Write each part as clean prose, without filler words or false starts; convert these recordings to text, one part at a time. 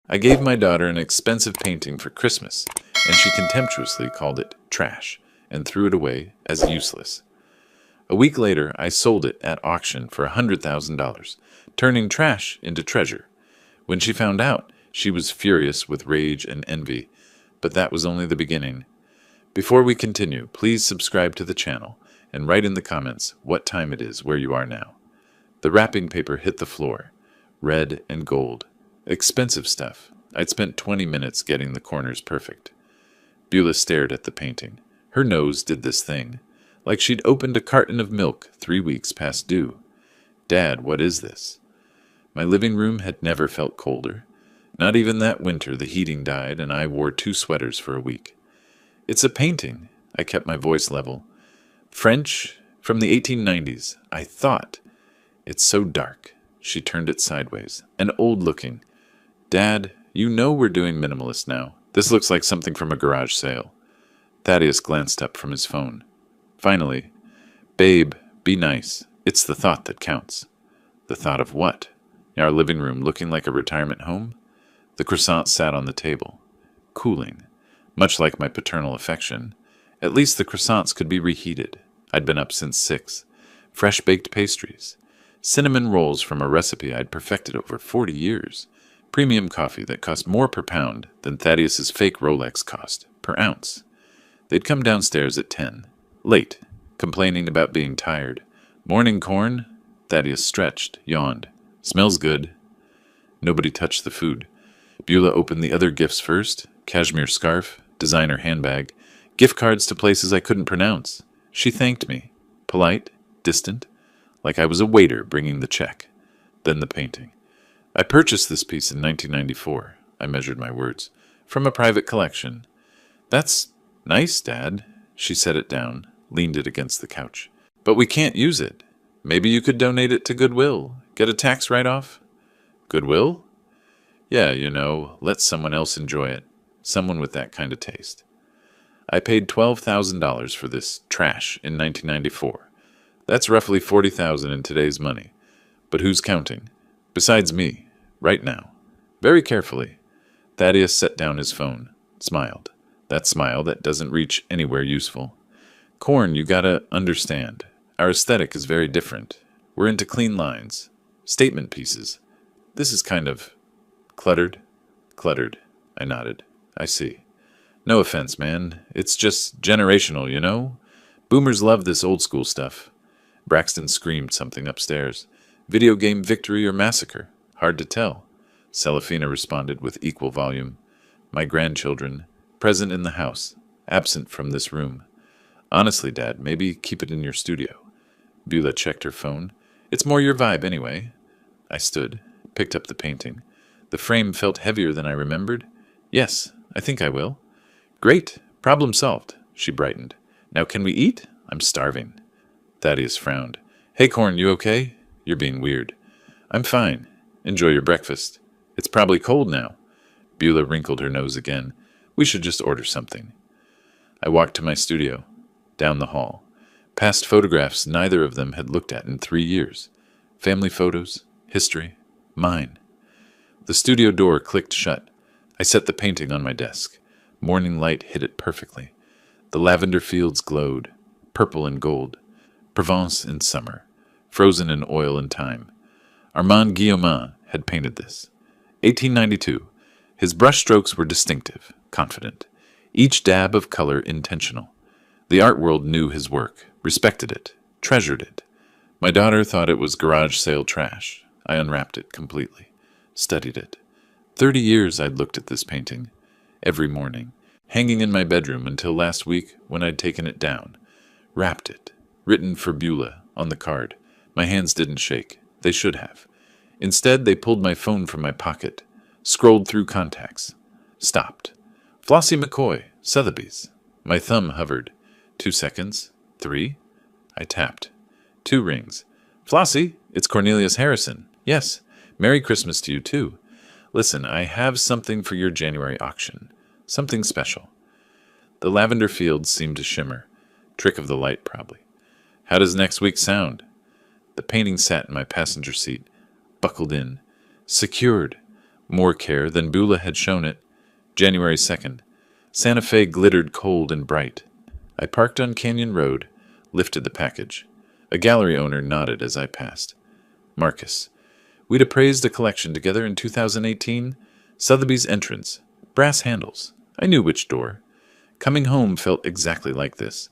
I gave my daughter an expensive painting for Christmas, and she contemptuously called it trash and threw it away as useless. A week later, I sold it at auction for $100,000, turning trash into treasure. When she found out, she was furious with rage and envy, but that was only the beginning. Before we continue, please subscribe to the channel and write in the comments what time it is where you are now. The wrapping paper hit the floor, red and gold. Expensive stuff. I'd spent 20 minutes getting the corners perfect. Beulah stared at the painting. Her nose did this thing, like she'd opened a carton of milk 3 weeks past due. Dad, what is this? My living room had never felt colder. Not even that winter the heating died and I wore 2 sweaters for a week. It's a painting. I kept my voice level. French from the 1890s, I thought. It's so dark. She turned it sideways, and old-looking. Dad, you know we're doing minimalist now. This looks like something from a garage sale. Thaddeus glanced up from his phone. Finally, Babe, be nice. It's the thought that counts. The thought of what? Our living room looking like a retirement home? The croissant sat on the table, cooling, much like my paternal affection. At least the croissants could be reheated. I'd been up since 6. Fresh-baked pastries. Cinnamon rolls from a recipe I'd perfected over 40 years. Premium coffee that cost more per pound than Thaddeus's fake Rolex cost, per ounce. They'd come downstairs at 10, late, complaining about being tired. Morning corn? Thaddeus stretched, yawned. Smells good. Nobody touched the food. Beulah opened the other gifts first, cashmere scarf, designer handbag, gift cards to places I couldn't pronounce. She thanked me, polite, distant, like I was a waiter bringing the check. Then the painting. I purchased this piece in 1994, I measured my words, from a private collection. That's nice, Dad. She set it down, leaned it against the couch. But we can't use it. Maybe you could donate it to Goodwill, get a tax write-off? Goodwill? Yeah, let someone else enjoy it. Someone with that kind of taste. I paid $12,000 for this trash in 1994. That's roughly $40,000 in today's money. But who's counting? Besides me, right now. Very carefully. Thaddeus set down his phone, smiled. That smile that doesn't reach anywhere useful. Corn, you gotta understand. Our aesthetic is very different. We're into clean lines. Statement pieces. This is kind of cluttered. Cluttered. I nodded. I see. No offense, man. It's just generational, Boomers love this old school stuff. Braxton screamed something upstairs. Video game victory or massacre? Hard to tell. Celafina responded with equal volume. My grandchildren, present in the house, absent from this room. Honestly, Dad, maybe keep it in your studio. Beulah checked her phone. It's more your vibe anyway. I stood, picked up the painting. The frame felt heavier than I remembered. Yes, I think I will. Great, problem solved. She brightened. Now can we eat? I'm starving. Thaddeus frowned. Hey, Corn, you okay? You're being weird. I'm fine. Enjoy your breakfast. It's probably cold now. Beulah wrinkled her nose again. We should just order something. I walked to my studio, down the hall, past photographs neither of them had looked at in 3 years. Family photos, history, mine. The studio door clicked shut. I set the painting on my desk. Morning light hit it perfectly. The lavender fields glowed, purple and gold. Provence in summer, frozen in oil and time. Armand Guillaumin had painted this. 1892. His brushstrokes were distinctive, confident. Each dab of color intentional. The art world knew his work, respected it, treasured it. My daughter thought it was garage sale trash. I unwrapped it completely, studied it. 30 years I'd looked at this painting, every morning, hanging in my bedroom until last week when I'd taken it down, wrapped it, written for Beulah on the card. My hands didn't shake. They should have. Instead, they pulled my phone from my pocket, scrolled through contacts, stopped. Flossie McCoy, Sotheby's. My thumb hovered. 2 seconds. 3. I tapped. 2 rings. Flossie, it's Cornelius Harrison. Yes. Merry Christmas to you, too. Listen, I have something for your January auction. Something special. The lavender fields seemed to shimmer. Trick of the light, probably. How does next week sound? The painting sat in my passenger seat, buckled in, secured, More care than Beulah had shown it. January 2nd. Santa Fe glittered cold and bright. I parked on Canyon Road, lifted the package. A gallery owner nodded as I passed. Marcus. We'd appraised a collection together in 2018. Sotheby's entrance. Brass handles. I knew which door. Coming home felt exactly like this.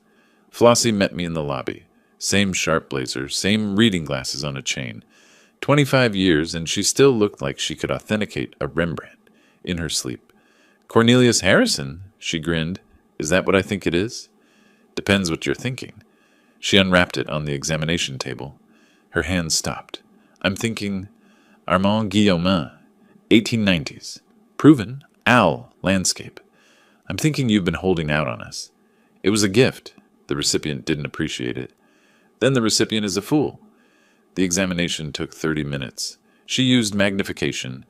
Flossie met me in the lobby. Same sharp blazer, same reading glasses on a chain. 25 years, and she still looked like she could authenticate a Rembrandt in her sleep. Cornelius Harrison, she grinned. Is that what I think it is? Depends what you're thinking. She unwrapped it on the examination table. Her hand stopped. I'm thinking Armand Guillaumin, 1890s. Proven, Al, landscape. I'm thinking you've been holding out on us. It was a gift. The recipient didn't appreciate it. Then the recipient is a fool. The examination took 30 minutes. She used magnification,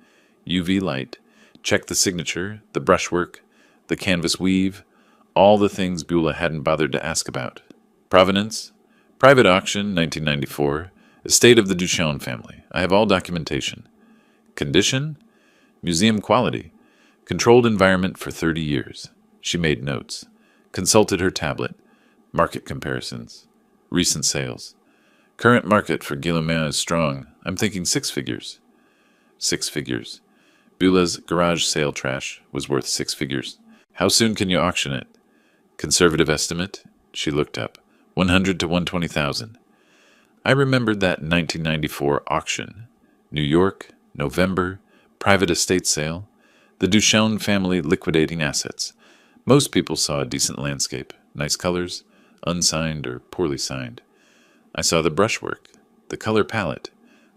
UV light, checked the signature, the brushwork, the canvas weave, all the things Beulah hadn't bothered to ask about. Provenance? Private auction, 1994. Estate of the Duchamp family. I have all documentation. Condition? Museum quality. Controlled environment for 30 years. She made notes. Consulted her tablet. Market comparisons. Recent sales. Current market for Guillaumin is strong. I'm thinking 6 figures. 6 figures. Beulah's garage sale trash was worth 6 figures. How soon can you auction it? Conservative estimate? She looked up. 100 to 120,000. I remembered that 1994 auction. New York, November, private estate sale. The Duchamp family liquidating assets. Most people saw a decent landscape. Nice colors, unsigned or poorly signed. I saw the brushwork, the color palette,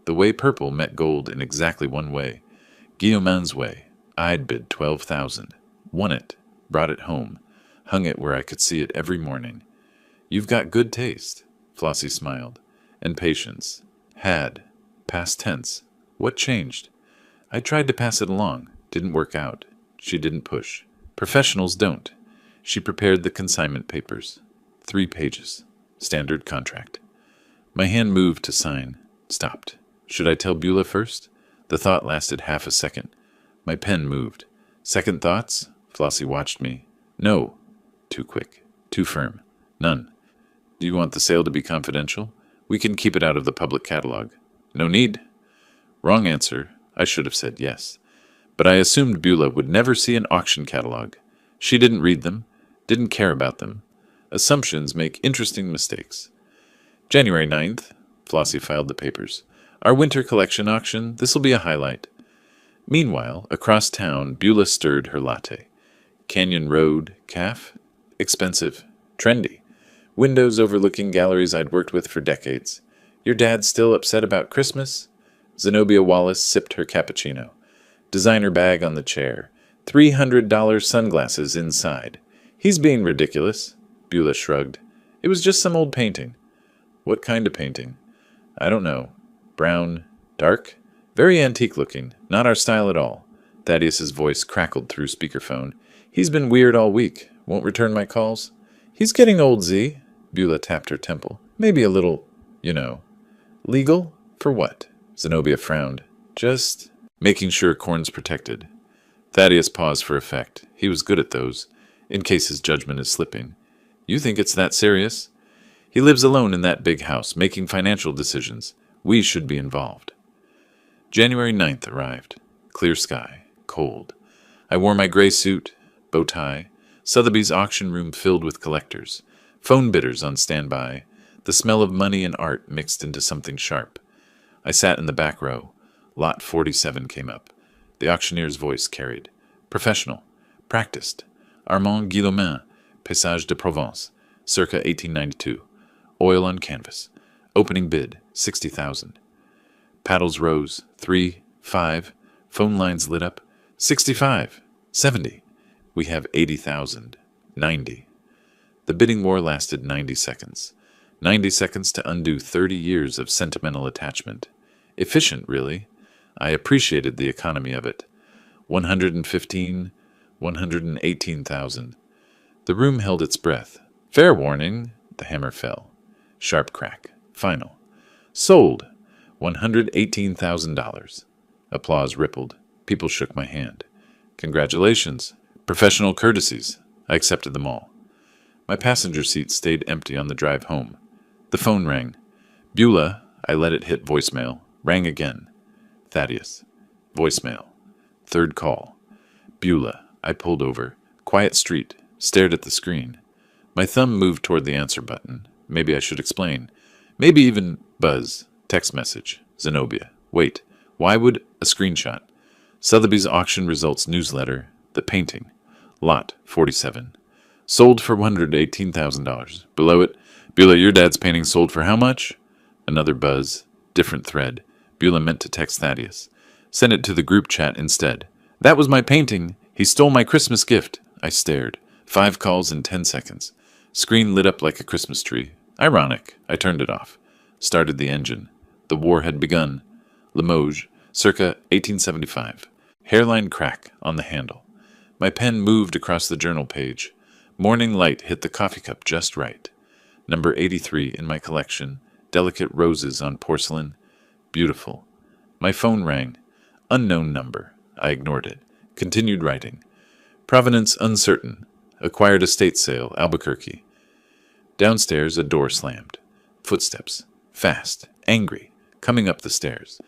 the way purple met gold in exactly one way. Guillaumin's way. I'd bid 12,000. Won it. Brought it home. Hung it where I could see it every morning. You've got good taste, Flossie smiled. And patience. Had. Past tense. What changed? I tried to pass it along. Didn't work out. She didn't push. Professionals don't. She prepared the consignment papers. 3 pages. Standard contract. My hand moved to sign. Stopped. Should I tell Beulah first? The thought lasted half a second. My pen moved. Second thoughts? Flossie watched me. No. Too quick. Too firm. None. Do you want the sale to be confidential? We can keep it out of the public catalog. No need. Wrong answer. I should have said yes. But I assumed Beulah would never see an auction catalog. She didn't read them. Didn't care about them. Assumptions make interesting mistakes. January 9th. Flossie filed the papers. Our winter collection auction. This'll be a highlight. Meanwhile, across town, Beulah stirred her latte. Canyon Road, calf. Expensive. Trendy. Windows overlooking galleries I'd worked with for decades. Your dad still upset about Christmas? Zenobia Wallace sipped her cappuccino. Designer bag on the chair. $300 sunglasses inside. He's being ridiculous. Beulah shrugged. It was just some old painting. What kind of painting? I don't know. Brown? Dark? Very antique looking. Not our style at all. Thaddeus's voice crackled through speakerphone. He's been weird all week. Won't return my calls? He's getting old, Z. Beulah tapped her temple. Maybe a little, Legal? For what? Zenobia frowned. Just making sure Corn's protected. Thaddeus paused for effect. He was good at those, in case his judgment is slipping. You think it's that serious? He lives alone in that big house, making financial decisions. We should be involved. January 9th arrived. Clear sky. Cold. I wore my gray suit, bow tie, Sotheby's auction room filled with collectors, phone bidders on standby, the smell of money and art mixed into something sharp. I sat in the back row. Lot 47 came up. The auctioneer's voice carried. Professional. Practiced. Armand Guillaumin, Paysage de Provence, circa 1892. Oil on canvas. Opening bid, 60,000. Paddles rose. 3, 5. Phone lines lit up. 65. 70. We have 80,000. 90. The bidding war lasted 90 seconds. 90 seconds to undo 30 years of sentimental attachment. Efficient, really. I appreciated the economy of it. 115, 118,000. The room held its breath. Fair warning. The hammer fell. Sharp crack. Final. Sold. $118,000. Applause rippled. People shook my hand. Congratulations. Professional courtesies. I accepted them all. My passenger seat stayed empty on the drive home. The phone rang. Beulah, I let it hit voicemail, rang again. Thaddeus. Voicemail. Third call. Beulah. I pulled over. Quiet street. Stared at the screen. My thumb moved toward the answer button. Maybe I should explain. Maybe even buzz. Text message. Zenobia. Wait. Why would a screenshot? Sotheby's auction results newsletter. The painting. Lot 47. Sold for $118,000. Below it, Beulah, your dad's painting sold for how much? Another buzz. Different thread. Beulah meant to text Thaddeus. Send it to the group chat instead. That was my painting. He stole my Christmas gift. I stared. 5 calls in 10 seconds. Screen lit up like a Christmas tree. Ironic. I turned it off. Started the engine. The war had begun. Limoges, circa 1875. Hairline crack on the handle. My pen moved across the journal page. Morning light hit the coffee cup just right. Number 83 in my collection. Delicate roses on porcelain. Beautiful. My phone rang. Unknown number. I ignored it. Continued writing. Provenance uncertain. Acquired estate sale, Albuquerque. Downstairs, a door slammed. Footsteps. Fast. Angry. Coming up the stairs.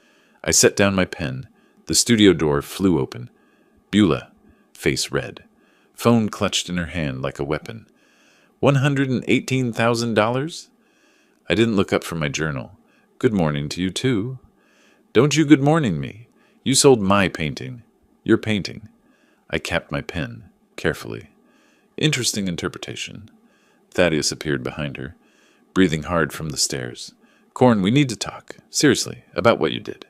I set down my pen. The studio door flew open. Beulah. Face red. Phone clutched in her hand like a weapon. $118,000? I didn't look up from my journal. Good morning to you, too. Don't you good morning me. You sold my painting. Your painting. I capped my pen, carefully. Interesting interpretation. Thaddeus appeared behind her, breathing hard from the stairs. Corn, we need to talk. Seriously, about what you did.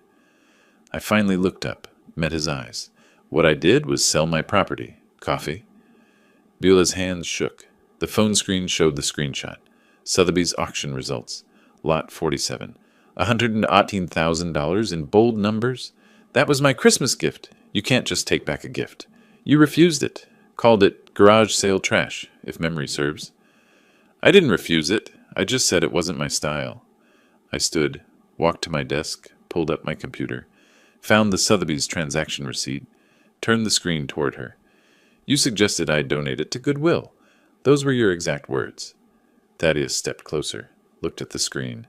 I finally looked up, met his eyes. What I did was sell my property. Coffee? Beulah's hands shook. The phone screen showed the screenshot. Sotheby's auction results. Lot 47. $118,000 in bold numbers? That was my Christmas gift. You can't just take back a gift. You refused it. Called it garage sale trash, if memory serves. I didn't refuse it. I just said it wasn't my style. I stood, walked to my desk, pulled up my computer, found the Sotheby's transaction receipt, turned the screen toward her. You suggested I donate it to Goodwill. Those were your exact words. Thaddeus stepped closer, looked at the screen.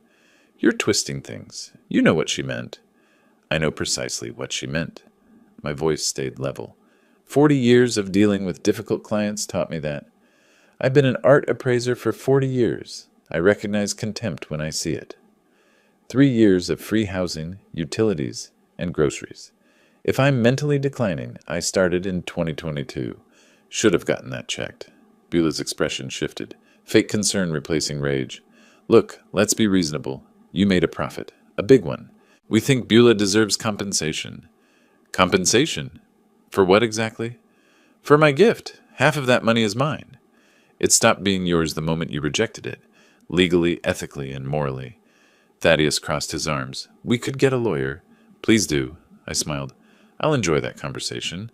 You're twisting things. You know what she meant. I know precisely what she meant. My voice stayed level. 40 years of dealing with difficult clients taught me that. I've been an art appraiser for 40 years. I recognize contempt when I see it. 3 years of free housing, utilities, and groceries. If I'm mentally declining, I started in 2022. Should have gotten that checked. Beulah's expression shifted, fake concern replacing rage. Look, let's be reasonable. You made a profit. A big one. We think Beulah deserves compensation. Compensation? For what exactly? For my gift. Half of that money is mine. It stopped being yours the moment you rejected it. Legally, ethically, and morally. Thaddeus crossed his arms. We could get a lawyer. Please do. I smiled. I'll enjoy that conversation.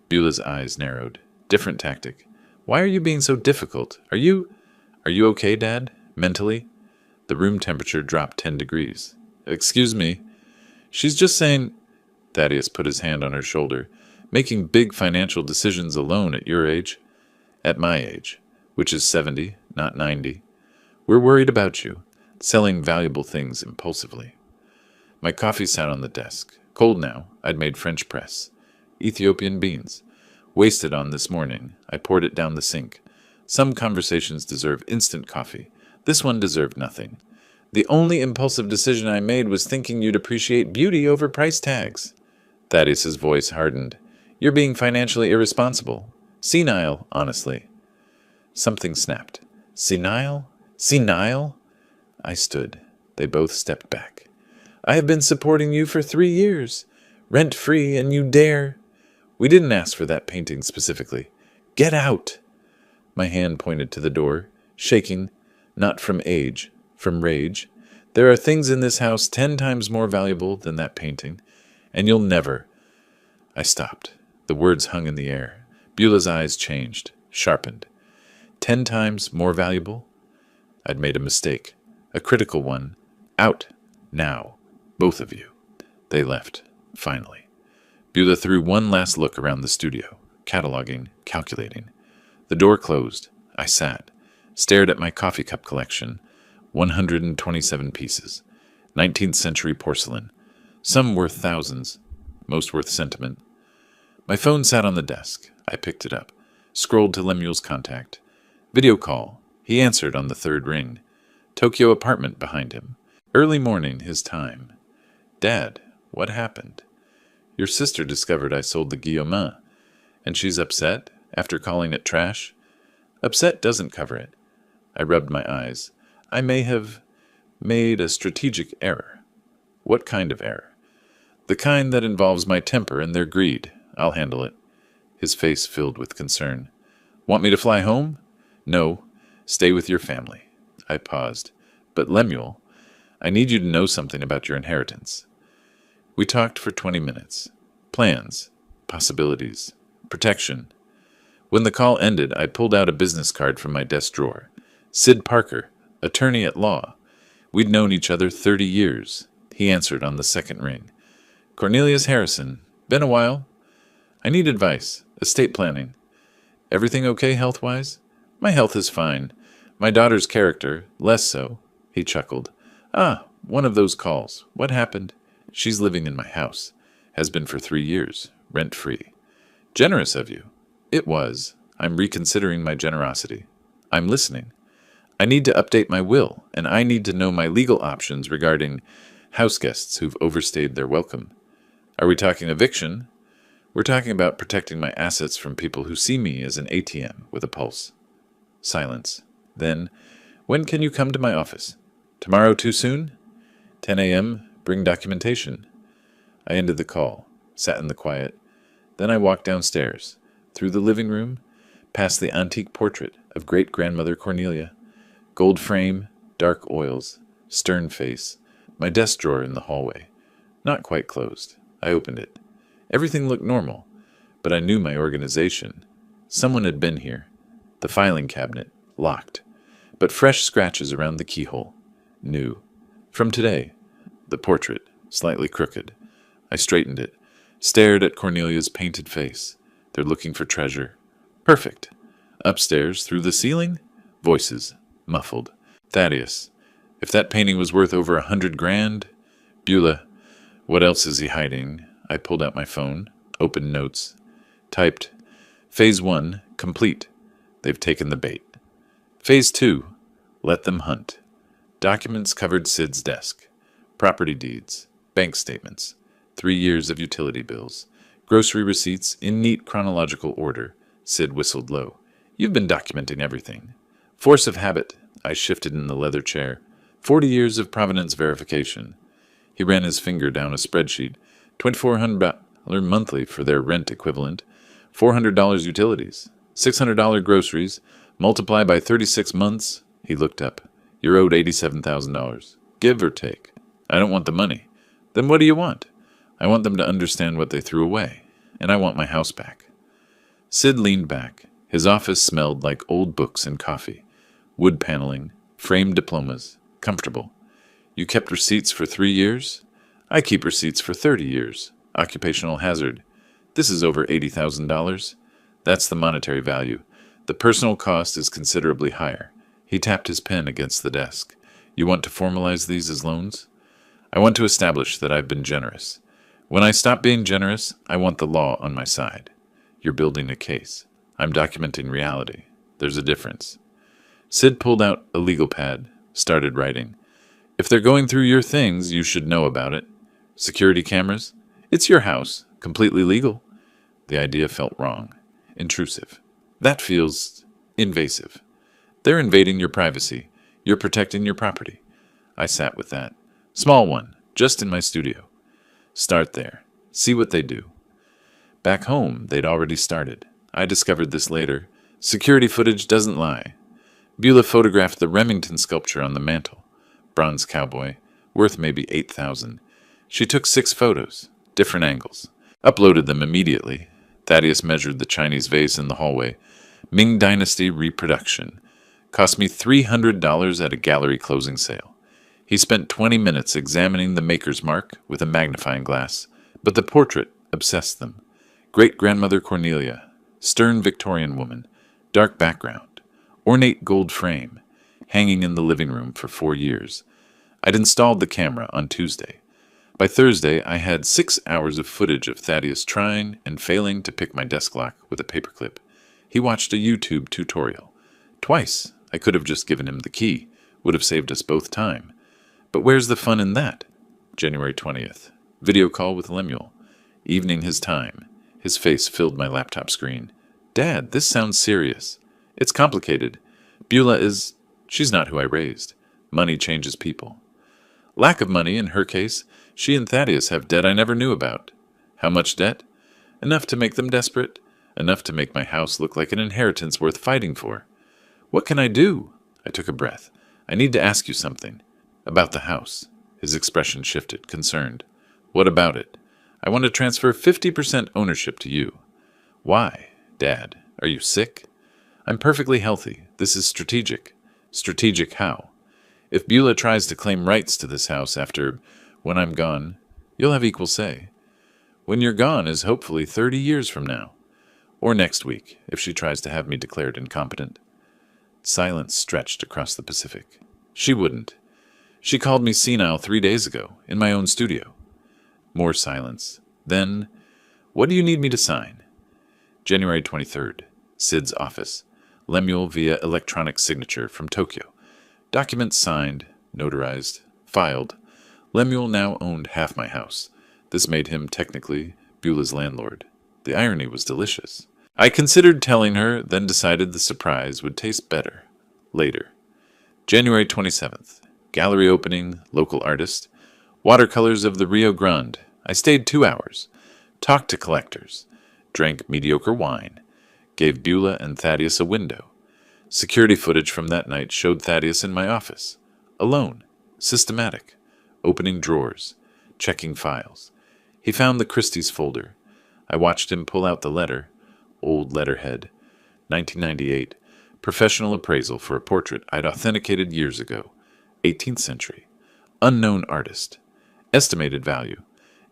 Beulah's eyes narrowed. Different tactic. Why are you being so difficult? Are you okay, Dad? Mentally? The room temperature dropped 10 degrees. Excuse me. She's just saying... Thaddeus put his hand on her shoulder. Making big financial decisions alone at your age. At my age, which is 70, not 90. We're worried about you. Selling valuable things impulsively. My coffee sat on the desk. Cold now. I'd made French press. Ethiopian beans. Wasted on this morning. I poured it down the sink. Some conversations deserve instant coffee. This one deserved nothing. The only impulsive decision I made was thinking you'd appreciate beauty over price tags. Thaddeus's voice hardened. You're being financially irresponsible. Senile, honestly. Something snapped. Senile? Senile? I stood. They both stepped back. I have been supporting you for 3 years. Rent-free, and you dare. We didn't ask for that painting specifically. Get out! My hand pointed to the door, shaking, not from age, from rage. There are things in this house 10 times more valuable than that painting, and you'll never... I stopped. The words hung in the air. Beulah's eyes changed, sharpened. 10 times more valuable? I'd made a mistake. A critical one. Out. Now. Both of you. They left. Finally. Beulah threw one last look around the studio, cataloging, calculating. The door closed. I sat, stared at my coffee cup collection, 127 pieces, 19th century porcelain, some worth thousands, most worth sentiment. My phone sat on the desk. I picked it up, scrolled to Lemuel's contact. Video call. He answered on the third ring. Tokyo apartment behind him. Early morning, his time. Dad, what happened? Your sister discovered I sold the Guillaumin, and she's upset after calling it trash? Upset doesn't cover it. I rubbed my eyes. I may have made a strategic error. What kind of error? The kind that involves my temper and their greed. I'll handle it. His face filled with concern. Want me to fly home? No. Stay with your family. I paused. But Lemuel, I need you to know something about your inheritance. We talked for 20 minutes. Plans, possibilities, protection. When the call ended, I pulled out a business card from my desk drawer. Sid Parker, attorney at law. We'd known each other 30 years. He answered on the second ring. Cornelius Harrison. Been a while. I need advice. Estate planning. Everything okay health-wise? My health is fine. My daughter's character, less so. He chuckled. Ah, one of those calls. What happened? She's living in my house. Has been for 3 years. Rent-free. Generous of you. It was. I'm reconsidering my generosity. I'm listening. I need to update my will, and I need to know my legal options regarding house guests who've overstayed their welcome. Are we talking eviction? We're talking about protecting my assets from people who see me as an ATM with a pulse. Silence. Then, when can you come to my office? Tomorrow too soon? 10 a.m., bring documentation. I ended the call, sat in the quiet. Then I walked downstairs, through the living room, past the antique portrait of great-grandmother Cornelia. Gold frame, dark oils, stern face, my desk drawer in the hallway. Not quite closed. I opened it. Everything looked normal, but I knew my organization. Someone had been here. The filing cabinet, locked, but fresh scratches around the keyhole. New. From today. The portrait, slightly crooked. I straightened it, stared at Cornelia's painted face. They're looking for treasure. Perfect. Upstairs, through the ceiling, voices, muffled. Thaddeus. If that painting was worth over 100 grand. Beulah. What else is he hiding? I pulled out my phone, opened notes, typed, Phase 1, complete. They've taken the bait. Phase 2, let them hunt. Documents covered Sid's desk. Property deeds, bank statements, 3 years of utility bills, grocery receipts in neat chronological order. Sid whistled low. You've been documenting everything. Force of habit. I shifted in the leather chair. 40 years of provenance verification. He ran his finger down a spreadsheet. $2,400 monthly for their rent equivalent. $400 utilities. $600 groceries. Multiply by 36 months. He looked up. You're owed $87,000. Give or take. I don't want the money. Then what do you want? I want them to understand what they threw away. And I want my house back. Sid leaned back. His office smelled like old books and coffee. Wood paneling. Framed diplomas. Comfortable. You kept receipts for 3 years? I keep receipts for 30 years. Occupational hazard. This is over $80,000. That's the monetary value. The personal cost is considerably higher. He tapped his pen against the desk. You want to formalize these as loans? I want to establish that I've been generous. When I stop being generous, I want the law on my side. You're building a case. I'm documenting reality. There's a difference. Sid pulled out a legal pad, started writing. If they're going through your things, you should know about it. Security cameras? It's your house. Completely legal. The idea felt wrong. Intrusive. That feels invasive. They're invading your privacy. You're protecting your property. I sat with that. Small one, just in my studio. Start there. See what they do. Back home, they'd already started. I discovered this later. Security footage doesn't lie. Beulah photographed the Remington sculpture on the mantel. Bronze cowboy, worth maybe $8,000. She took 6 photos, different angles. Uploaded them immediately. Thaddeus measured the Chinese vase in the hallway. Ming Dynasty reproduction. Cost me $300 at a gallery closing sale. He spent 20 minutes examining the maker's mark with a magnifying glass, but the portrait Obsessed them. Great-grandmother Cornelia. Stern Victorian woman. Dark background. Ornate gold frame. Hanging in the living room for 4 years. I'd installed the camera on Tuesday. By Thursday, I had 6 hours of footage of Thaddeus trying and failing to pick my desk lock with a paperclip. He watched a YouTube tutorial. Twice. I could have just given him the key. Would have saved us both time. But where's the fun in that? January 20th. Video call with Lemuel. Evening his time. His face filled my laptop screen. Dad, this sounds serious. It's complicated. Beulah is... she's not who I raised. Money changes people. Lack of money in her case. She and Thaddeus have debt I never knew about. How much debt? Enough to make them desperate. Enough to make my house look like an inheritance worth fighting for. What can I do? I took a breath. I need to ask you something. About the house. His expression shifted, concerned. What about it? I want to transfer 50% ownership to you. Why? Dad, are you sick? I'm perfectly healthy. This is strategic. Strategic how? If Beulah tries to claim rights to this house after, when I'm gone, you'll have equal say. When you're gone is hopefully 30 years from now. Or next week, if she tries to have me declared incompetent. Silence stretched across the Pacific. She wouldn't. She called me senile 3 days ago, in my own studio. More silence. Then, what do you need me to sign? January 23rd. Sid's office. Lemuel via electronic signature from Tokyo. Documents signed, notarized, filed. Lemuel now owned half my house. This made him, technically, Beulah's landlord. The irony was delicious. I considered telling her, then decided the surprise would taste better. Later. January 27th. Gallery opening, local artist. Watercolors of the Rio Grande. I stayed 2 hours. Talked to collectors. Drank mediocre wine. Gave Beulah and Thaddeus a window. Security footage from that night showed Thaddeus in my office. Alone. Systematic. Opening drawers. Checking files. He found the Christie's folder. I watched him pull out the letter. Old letterhead. 1998. Professional appraisal for a portrait I'd authenticated years ago. 18th century. Unknown artist. Estimated value.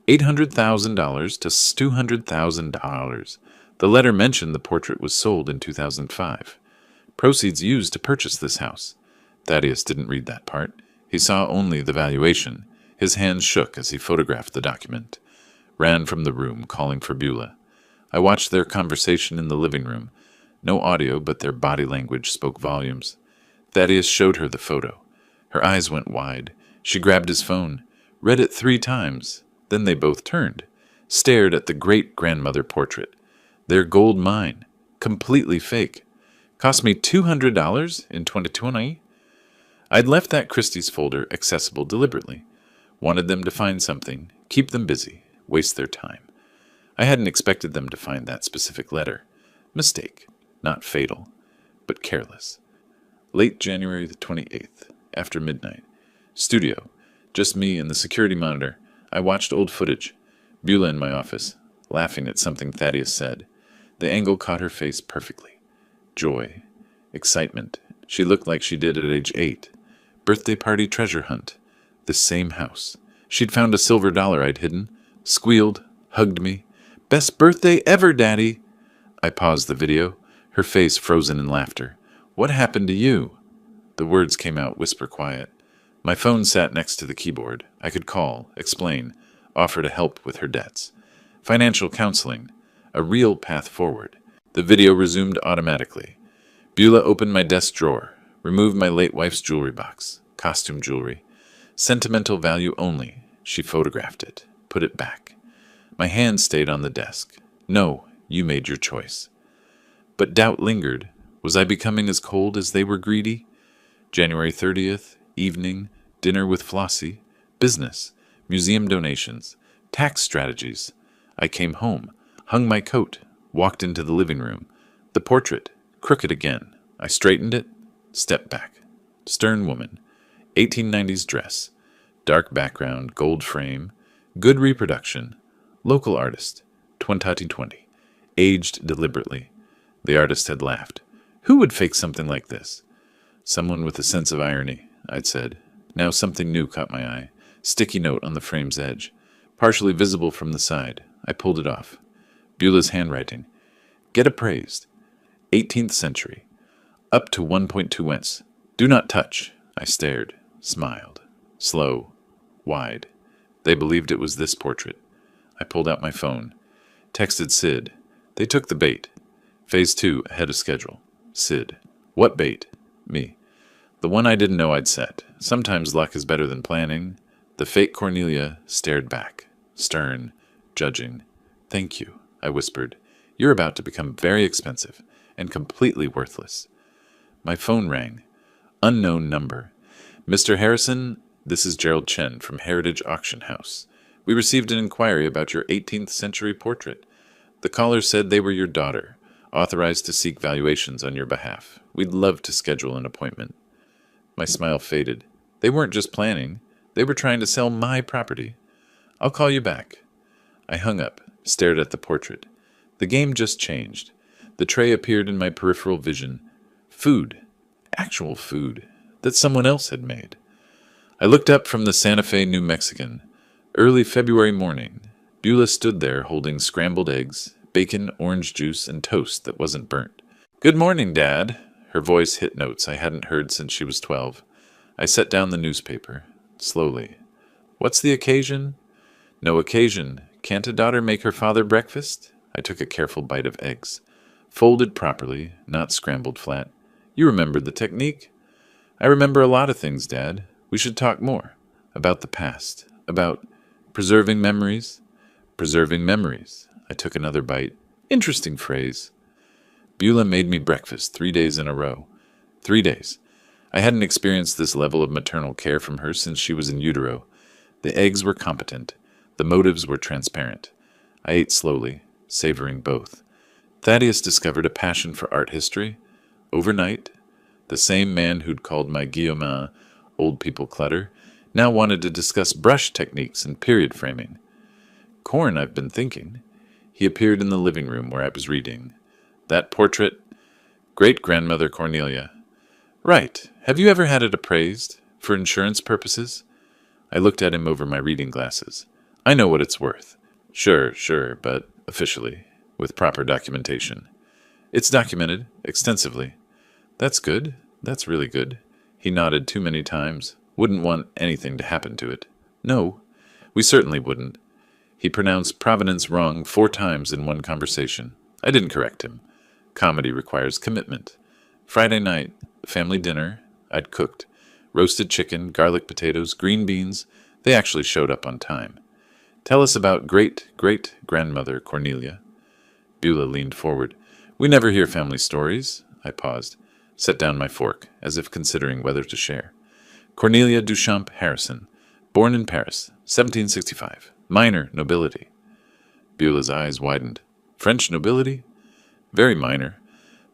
$800,000 to $200,000. The letter mentioned the portrait was sold in 2005. Proceeds used to purchase this house. Thaddeus didn't read that part. He saw only the valuation. His hands shook as he photographed the document. Ran from the room, calling for Beulah. I watched their conversation in the living room. No audio, but their body language spoke volumes. Thaddeus showed her the photo. Her eyes went wide. She grabbed his phone, read it 3 times. Then they both turned, stared at the great-grandmother portrait. Their gold mine, completely fake. Cost me $200 in 2020. I'd left that Christie's folder accessible deliberately. Wanted them to find something, keep them busy, waste their time. I hadn't expected them to find that specific letter. Mistake, not fatal, but careless. Late January the 28th, after midnight. Studio, just me and the security monitor. I watched old footage. Beulah in my office, laughing at something Thaddeus said. The angle caught her face perfectly. Joy. Excitement. She looked like she did at age 8. Birthday party treasure hunt. The same house. She'd found a silver dollar I'd hidden. Squealed. Hugged me. Best birthday ever, Daddy! I paused the video, her face frozen in laughter. What happened to you? The words came out whisper quiet. My phone sat next to the keyboard. I could call, explain, offer to help with her debts. Financial counseling. A real path forward. The video resumed automatically. Beulah opened my desk drawer, removed my late wife's jewelry box, costume jewelry. Sentimental value only. She photographed it, put it back. My hand stayed on the desk. No, you made your choice. But doubt lingered. Was I becoming as cold as they were greedy? January 30th, evening, dinner with Flossie, business, museum donations, tax strategies. I came home, hung my coat, walked into the living room. The portrait, crooked again. I straightened it, stepped back. Stern woman, 1890s dress, dark background, gold frame, good reproduction, local artist, 2020, aged deliberately. The artist had laughed. Who would fake something like this? Someone with a sense of irony, I'd said. Now something new caught my eye. Sticky note on the frame's edge. Partially visible from the side. I pulled it off. Beulah's handwriting. Get appraised. 18th century. Up to 1.2 wents. Do not touch. I stared, smiled. Slow. Wide. They believed it was this portrait. I pulled out my phone. Texted Sid. They took the bait. Phase 2, ahead of schedule. Sid. What bait? Me. The one I didn't know I'd set. Sometimes luck is better than planning. The fake Cornelia stared back. Stern. Judging. Thank you, I whispered. You're about to become very expensive and completely worthless. My phone rang. Unknown number. Mr. Harrison, this is Gerald Chen from Heritage Auction House. We received an inquiry about your 18th century portrait. The caller said they were your daughter, authorized to seek valuations on your behalf. We'd love to schedule an appointment. My smile faded. They weren't just planning. They were trying to sell my property. I'll call you back. I hung up, stared at the portrait. The game just changed. The tray appeared in my peripheral vision. Food. Actual food. That someone else had made. I looked up from the Santa Fe New Mexican. Early February morning. Beulah stood there holding scrambled eggs, bacon, orange juice, and toast that wasn't burnt. Good morning, Dad. Her voice hit notes I hadn't heard since she was 12. I set down the newspaper. Slowly. What's the occasion? No occasion. Can't a daughter make her father breakfast? I took a careful bite of eggs. Folded properly, not scrambled flat. You remembered the technique? I remember a lot of things, Dad. We should talk more. About the past. About preserving memories. Preserving memories. I took another bite. Interesting phrase. Beulah made me breakfast 3 days in a row. 3 days. I hadn't experienced this level of maternal care from her since she was in utero. The eggs were competent. The motives were transparent. I ate slowly, savoring both. Thaddeus discovered a passion for art history. Overnight, the same man who'd called my Guillaumin old people clutter now wanted to discuss brush techniques and period framing. Corn, I've been thinking. He appeared in the living room where I was reading. That portrait, great-grandmother Cornelia. Right. Have you ever had it appraised? For insurance purposes? I looked at him over my reading glasses. I know what it's worth. Sure, but officially, with proper documentation. It's documented, extensively. That's good. That's really good. He nodded too many times. Wouldn't want anything to happen to it. No, we certainly wouldn't. He pronounced provenance wrong 4 times in one conversation. I didn't correct him. Comedy requires commitment. Friday night, family dinner, I'd cooked. Roasted chicken, garlic potatoes, green beans. They actually showed up on time. Tell us about great-great-grandmother Cornelia. Beulah leaned forward. We never hear family stories. I paused, set down my fork, as if considering whether to share. Cornelia Duchamp Harrison, born in Paris, 1765. Minor nobility. Beulah's eyes widened. French nobility? Very minor,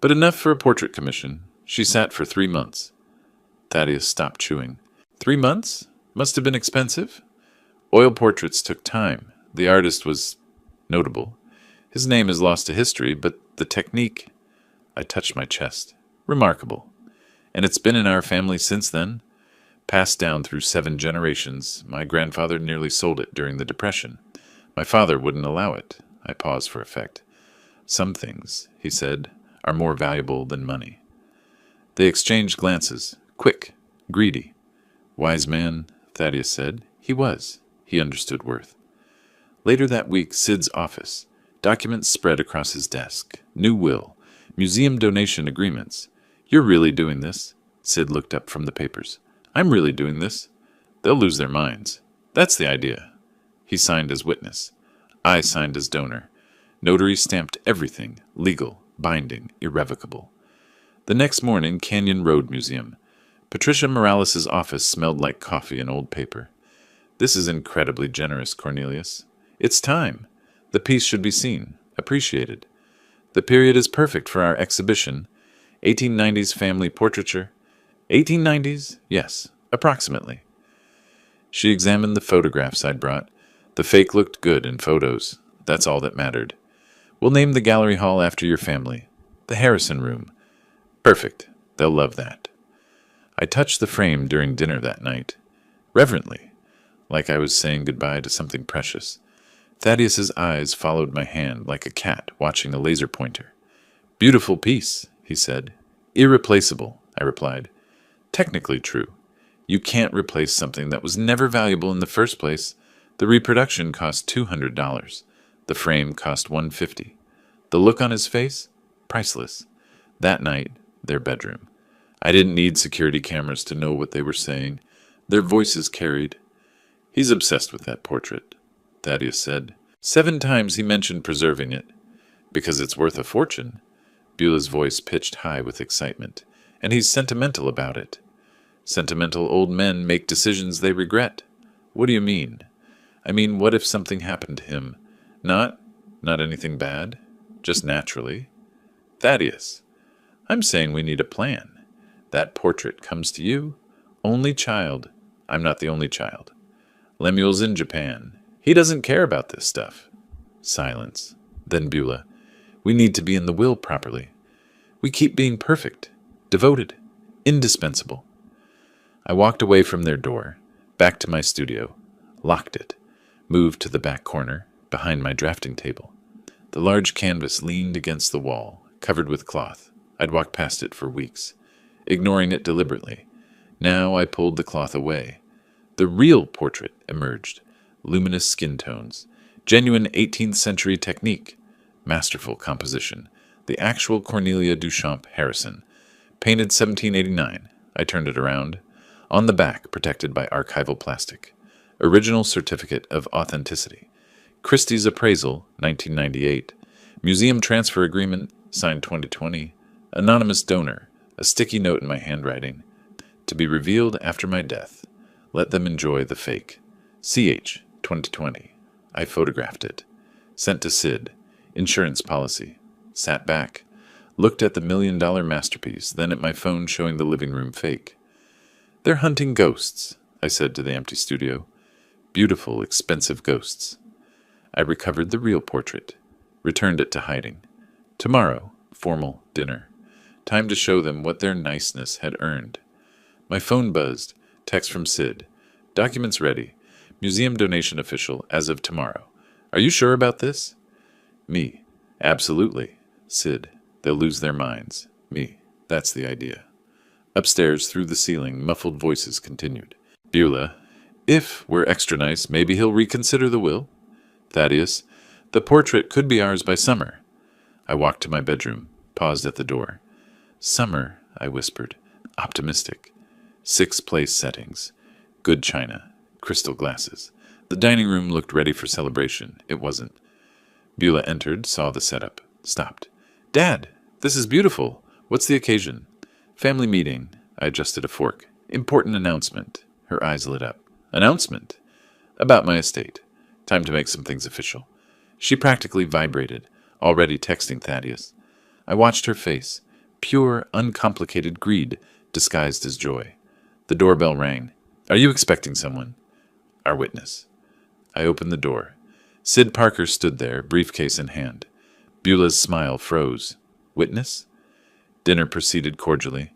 but enough for a portrait commission. She sat for 3 months. Thaddeus stopped chewing. 3 months? Must have been expensive? Oil portraits took time. The artist was notable. His name is lost to history, but the technique... I touched my chest. Remarkable. And it's been in our family since then. Passed down through 7 generations. My grandfather nearly sold it during the Depression. My father wouldn't allow it. I paused for effect. Some things, he said, are more valuable than money. They exchanged glances. Quick. Greedy. Wise man, Thaddeus said. He was. He understood worth. Later that week, Sid's office. Documents spread across his desk. New will. Museum donation agreements. You're really doing this? Sid looked up from the papers. I'm really doing this. They'll lose their minds. That's the idea. He signed as witness. I signed as donor. Notary stamped everything. Legal, binding, irrevocable. The next morning, Canyon Road Museum. Patricia Morales' office smelled like coffee and old paper. This is incredibly generous, Cornelius. It's time. The piece should be seen, appreciated. The period is perfect for our exhibition. 1890s family portraiture. 1890s? Yes, approximately. She examined the photographs I'd brought. The fake looked good in photos. That's all that mattered. We'll name the gallery hall after your family. The Harrison Room. Perfect. They'll love that. I touched the frame during dinner that night. Reverently, like I was saying goodbye to something precious. Thaddeus's eyes followed my hand like a cat watching a laser pointer. Beautiful piece, he said. Irreplaceable, I replied. Technically true. You can't replace something that was never valuable in the first place. The reproduction cost $200. The frame cost $150. The look on his face? Priceless. That night, their bedroom. I didn't need security cameras to know what they were saying. Their voices carried. He's obsessed with that portrait, Thaddeus said. 7 times he mentioned preserving it. Because it's worth a fortune. Beulah's voice pitched high with excitement. And he's sentimental about it. Sentimental old men make decisions they regret. What do you mean? I mean, what if something happened to him? Not anything bad? Just naturally? Thaddeus, I'm saying we need a plan. That portrait comes to you. Only child. I'm not the only child. Lemuel's in Japan. He doesn't care about this stuff. Silence. Then Beulah. We need to be in the will properly. We keep being perfect, devoted, indispensable. I walked away from their door, back to my studio, locked it, moved to the back corner, behind my drafting table. The large canvas leaned against the wall, covered with cloth. I'd walked past it for weeks, ignoring it deliberately. Now I pulled the cloth away. The real portrait emerged. Luminous skin tones, genuine 18th century technique, masterful composition, the actual Cornelia Duchamp Harrison, painted 1789. I turned it around. On the back, protected by archival plastic. Original certificate of authenticity. Christie's appraisal, 1998. Museum transfer agreement, signed 2020. Anonymous donor, a sticky note in my handwriting. To be revealed after my death. Let them enjoy the fake. CH, 2020. I photographed it. Sent to Sid. Insurance policy. Sat back. Looked at the $1 million masterpiece, then at my phone showing the living room fake. They're hunting ghosts, I said to the empty studio. Beautiful, expensive ghosts. I recovered the real portrait. Returned it to hiding. Tomorrow, formal dinner. Time to show them what their niceness had earned. My phone buzzed. Text from Sid. Documents ready. Museum donation official as of tomorrow. Are you sure about this? Me. Absolutely. Sid. They'll lose their minds. Me. That's the idea. Upstairs, through the ceiling, muffled voices continued. Beulah. If we're extra nice, maybe he'll reconsider the will. Thaddeus. The portrait could be ours by summer. I walked to my bedroom, paused at the door. Summer, I whispered. Optimistic. 6 place settings. Good china. Crystal glasses. The dining room looked ready for celebration. It wasn't. Beulah entered, saw the setup. Stopped. Dad, this is beautiful. What's the occasion? Family meeting. I adjusted a fork. Important announcement. Her eyes lit up. Announcement? About my estate. Time to make some things official. She practically vibrated, already texting Thaddeus. I watched her face. Pure, uncomplicated greed, disguised as joy. The doorbell rang. Are you expecting someone? Our witness. I opened the door. Sid Parker stood there, briefcase in hand. Beulah's smile froze. Witness? Dinner proceeded cordially.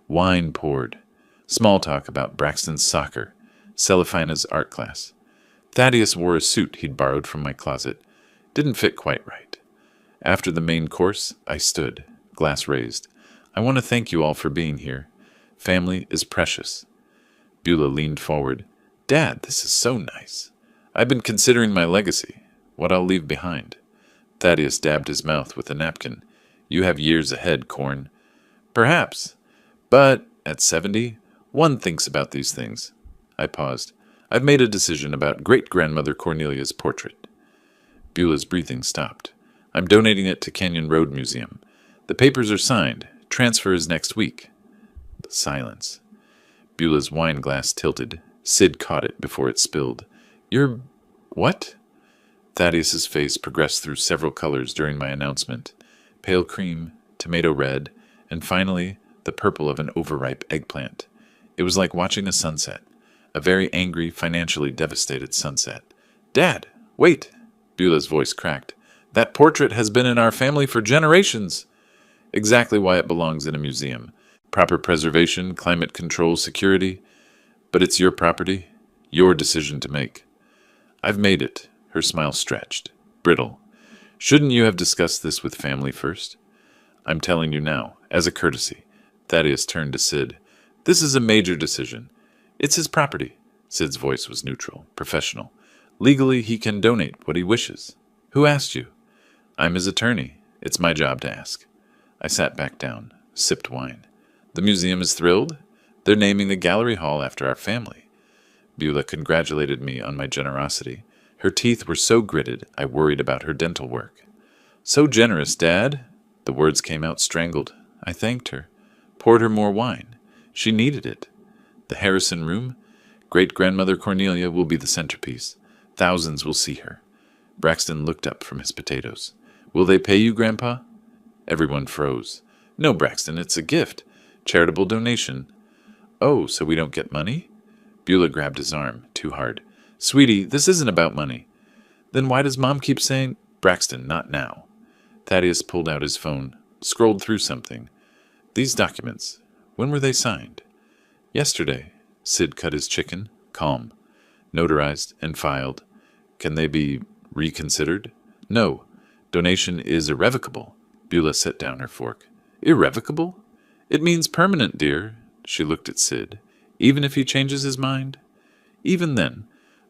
Wine poured. Small talk about Braxton's soccer. Celifina's art class. Thaddeus wore a suit he'd borrowed from my closet. Didn't fit quite right. After the main course, I stood, glass raised. I want to thank you all for being here. Family is precious. Beulah leaned forward. Dad, this is so nice. I've been considering my legacy, what I'll leave behind. Thaddeus dabbed his mouth with a napkin. You have years ahead, Corn. Perhaps. But at 70, one thinks about these things. I paused. I've made a decision about great-grandmother Cornelia's portrait. Beulah's breathing stopped. I'm donating it to Canyon Road Museum. The papers are signed. Transfer is next week. Silence. Beulah's wine glass tilted. Sid caught it before it spilled. You're... what? Thaddeus's face progressed through several colors during my announcement. Pale cream, tomato red, and finally the purple of an overripe eggplant. It was like watching a sunset. A very angry, financially devastated sunset. Dad, wait! Beulah's voice cracked. That portrait has been in our family for generations. Exactly why it belongs in a museum. Proper preservation, climate control, security. But it's your property, your decision to make. I've made it. Her smile stretched, brittle. Shouldn't you have discussed this with family first? I'm telling you now, as a courtesy. Thaddeus turned to Sid. This is a major decision. It's his property. Sid's voice was neutral, professional. Legally, he can donate what he wishes. Who asked you? I'm his attorney. It's my job to ask. I sat back down, sipped wine. The museum is thrilled. They're naming the gallery hall after our family. Beulah congratulated me on my generosity. Her teeth were so gritted, I worried about her dental work. So generous, Dad. The words came out strangled. I thanked her. Poured her more wine. She needed it. The Harrison room? Great-grandmother Cornelia will be the centerpiece. Thousands will see her. Braxton looked up from his potatoes. Will they pay you, Grandpa? Everyone froze. No, Braxton, it's a gift. Charitable donation. Oh, so we don't get money? Beulah grabbed his arm, too hard. Sweetie, this isn't about money. Then why does Mom keep saying, Braxton, not now? Thaddeus pulled out his phone, scrolled through something. These documents, when were they signed? Yesterday. Sid cut his chicken, calm. Notarized and filed. Can they be reconsidered? No. Donation is irrevocable. Beulah set down her fork. Irrevocable? It means permanent, dear. She looked at Sid. Even if he changes his mind? Even then,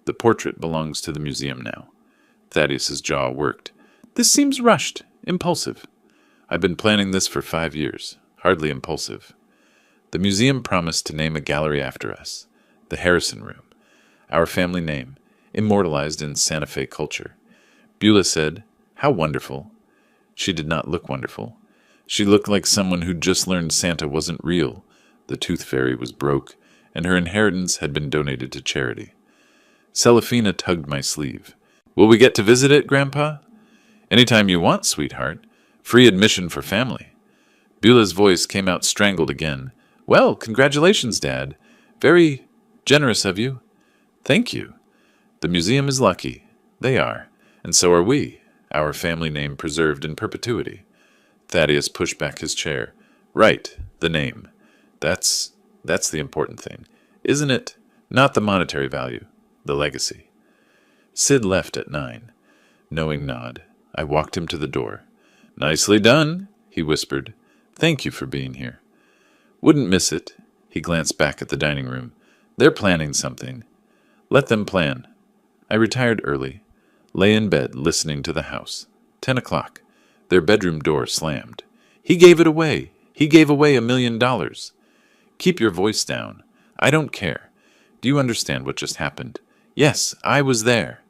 the portrait belongs to the museum now. Thaddeus's jaw worked. This seems rushed, impulsive. I've been planning this for 5 years. Hardly impulsive. The museum promised to name a gallery after us. The Harrison Room. Our family name, immortalized in Santa Fe culture. Beulah said, How wonderful. She did not look wonderful. She looked like someone who'd just learned Santa wasn't real. The tooth fairy was broke, and her inheritance had been donated to charity. Celafina tugged my sleeve. Will we get to visit it, Grandpa? Anytime you want, sweetheart. Free admission for family. Beulah's voice came out strangled again. Well, congratulations, Dad. Very generous of you. Thank you. The museum is lucky. They are. And so are we. Our family name preserved in perpetuity. Thaddeus pushed back his chair. Right, the name. That's the important thing. Isn't it? Not the monetary value. The legacy. Sid left at 9. Knowing nod. I walked him to the door. Nicely done, he whispered. Thank you for being here. Wouldn't miss it. He glanced back at the dining room. They're planning something. Let them plan. I retired early. Lay in bed, listening to the house. 10 o'clock. Their bedroom door slammed. He gave it away. He gave away $1 million. Keep your voice down. I don't care. Do you understand what just happened? Yes, I was there.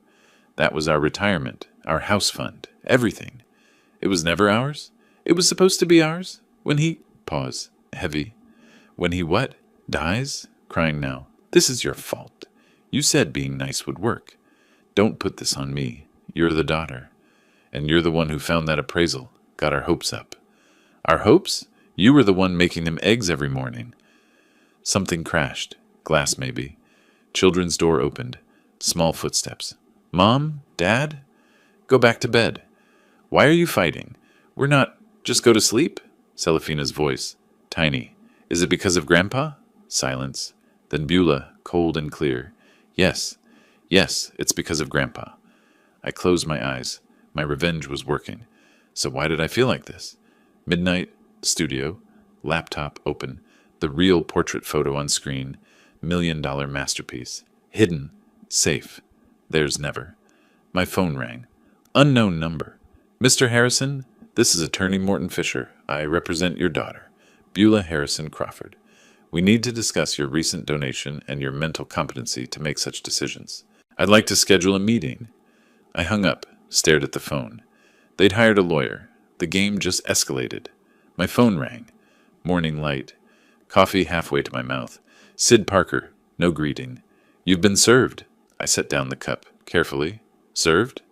That was our retirement, our house fund, everything. It was never ours? It was supposed to be ours? When he... Pause. Heavy. When he what? Dies? Crying now. This is your fault. You said being nice would work. Don't put this on me. You're the daughter. And you're the one who found that appraisal, got our hopes up. Our hopes? You were the one making them eggs every morning. Something crashed. Glass, maybe. Children's door opened. Small footsteps. Mom? Dad? Go back to bed. Why are you fighting? We're not... Just go to sleep? Celafina's voice. Tiny. Is it because of Grandpa? Silence. Then Beulah, cold and clear. Yes. Yes, it's because of Grandpa. I closed my eyes. My revenge was working. So why did I feel like this? Midnight, studio, laptop open, the real portrait photo on screen, $1 million masterpiece. Hidden. Safe. There's never. My phone rang. Unknown number. Mr. Harrison, this is Attorney Morton Fisher. I represent your daughter, Beulah Harrison Crawford. We need to discuss your recent donation and your mental competency to make such decisions. I'd like to schedule a meeting. I hung up, stared at the phone. They'd hired a lawyer. The game just escalated. My phone rang. Morning light. Coffee halfway to my mouth. Sid Parker. No greeting. You've been served. I set down the cup, carefully. Served?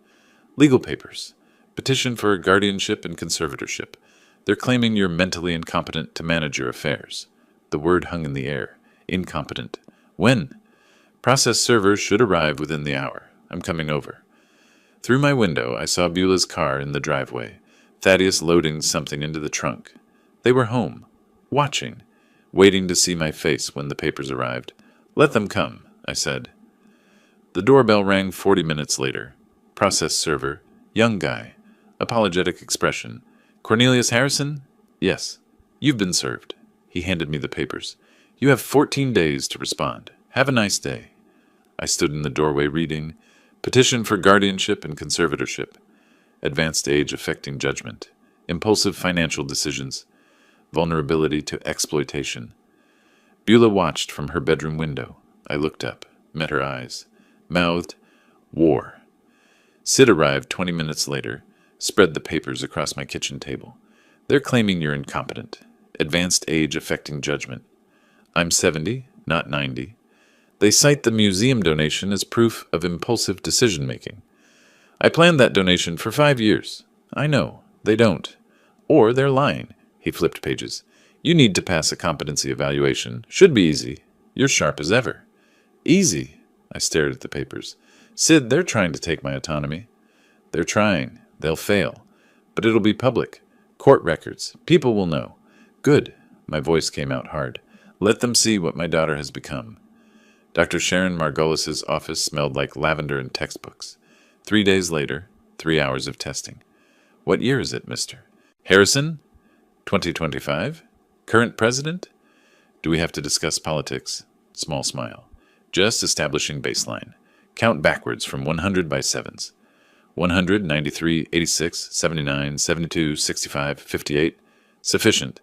Legal papers. Petition for guardianship and conservatorship. They're claiming you're mentally incompetent to manage your affairs. The word hung in the air. Incompetent. When? Process server should arrive within the hour. I'm coming over. Through my window, I saw Beulah's car in the driveway. Thaddeus loading something into the trunk. They were home. Watching. Waiting to see my face when the papers arrived. Let them come, I said. The doorbell rang 40 minutes later. Process server. Young guy. Apologetic expression. Cornelius Harrison? Yes. You've been served. He handed me the papers. You have 14 days to respond. Have a nice day. I stood in the doorway reading, Petition for guardianship and conservatorship. Advanced age affecting judgment. Impulsive financial decisions. Vulnerability to exploitation. Beulah watched from her bedroom window. I looked up, met her eyes, mouthed, war. Sid arrived 20 minutes later, spread the papers across my kitchen table. They're claiming you're incompetent. Advanced age affecting judgment. I'm 70, not 90. They cite the museum donation as proof of impulsive decision-making. I planned that donation for 5 years. I know, they don't. Or they're lying. He flipped pages. You need to pass a competency evaluation. Should be easy. You're sharp as ever. Easy? I stared at the papers. Sid, they're trying to take my autonomy. They're trying. They'll fail. But it'll be public. Court records. People will know. Good. My voice came out hard. Let them see what my daughter has become. Dr. Sharon Margolis's office smelled like lavender and textbooks. 3 days later, 3 hours of testing. What year is it, mister? Harrison? 2025? Current president? Do we have to discuss politics? Small smile. Just establishing baseline. Count backwards from 100 by sevens. 100, 93, 86, 79, 72, 65, 58. Sufficient.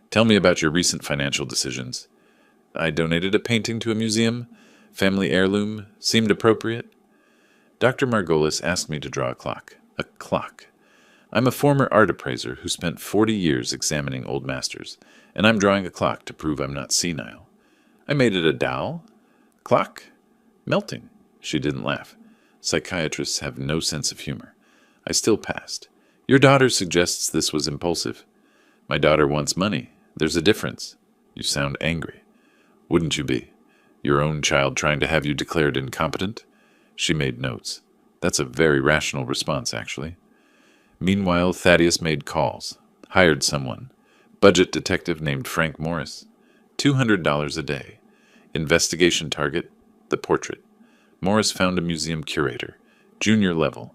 Tell me about your recent financial decisions. I donated a painting to a museum. Family heirloom. Seemed appropriate. Dr. Margolis asked me to draw a clock. A clock. I'm a former art appraiser who spent 40 years examining old masters, and I'm drawing a clock to prove I'm not senile. I made it a dowel. Clock? Melting. She didn't laugh. Psychiatrists have no sense of humor. I still passed. Your daughter suggests this was impulsive. My daughter wants money. There's a difference. You sound angry. Wouldn't you be? Your own child trying to have you declared incompetent? She made notes. That's a very rational response, actually. Meanwhile, Thaddeus made calls. Hired someone. Budget detective named Frank Morris. $200 a day. Investigation target, the portrait. Morris found a museum curator. Junior level.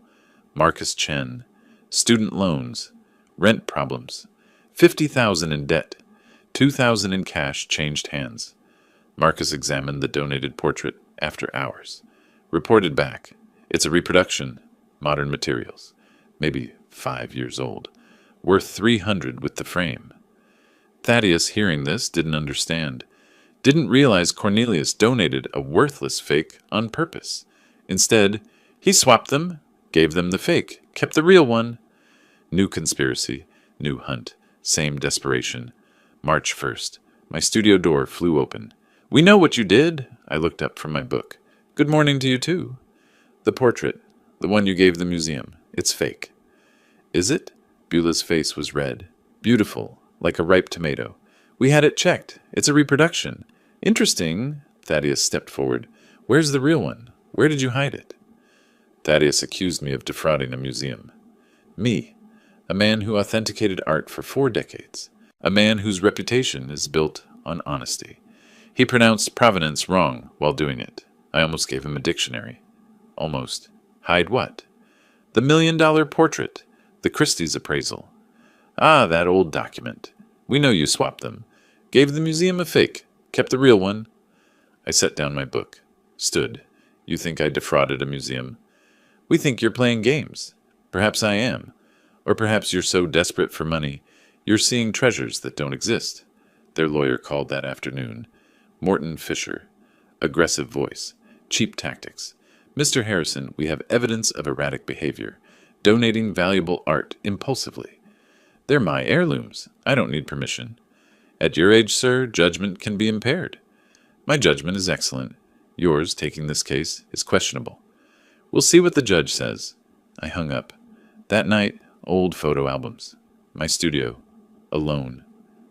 Marcus Chen. Student loans. Rent problems. $50,000 in debt. $2,000 in cash changed hands. Marcus examined the donated portrait after hours. Reported back. It's a reproduction. Modern materials. Maybe 5 years old. Worth $300 with the frame. Thaddeus, hearing this, didn't understand. Didn't realize Cornelius donated a worthless fake on purpose. Instead, he swapped them, gave them the fake, kept the real one. New conspiracy, new hunt, same desperation. March 1st. My studio door flew open. We know what you did. I looked up from my book. Good morning to you, too. The portrait, the one you gave the museum. It's fake. Is it? Beulah's face was red. Beautiful, like a ripe tomato. We had it checked. It's a reproduction. Interesting. Thaddeus stepped forward. Where's the real one? Where did you hide it? Thaddeus accused me of defrauding a museum. Me, a man who authenticated art for 4 decades. A man whose reputation is built on honesty. He pronounced provenance wrong while doing it. I almost gave him a dictionary. Almost. Hide what? The $1 million portrait. The Christie's appraisal. Ah, that old document. We know you swapped them. Gave the museum a fake. Kept the real one. I set down my book. Stood. You think I defrauded a museum? We think you're playing games. Perhaps I am. Or perhaps you're so desperate for money, you're seeing treasures that don't exist. Their lawyer called that afternoon. Morton Fisher. Aggressive voice. Cheap tactics. Mr. Harrison, we have evidence of erratic behavior. Donating valuable art impulsively. They're my heirlooms. I don't need permission. At your age, sir, judgment can be impaired. My judgment is excellent. Yours, taking this case, is questionable. We'll see what the judge says. I hung up. That night, old photo albums. My studio. Alone.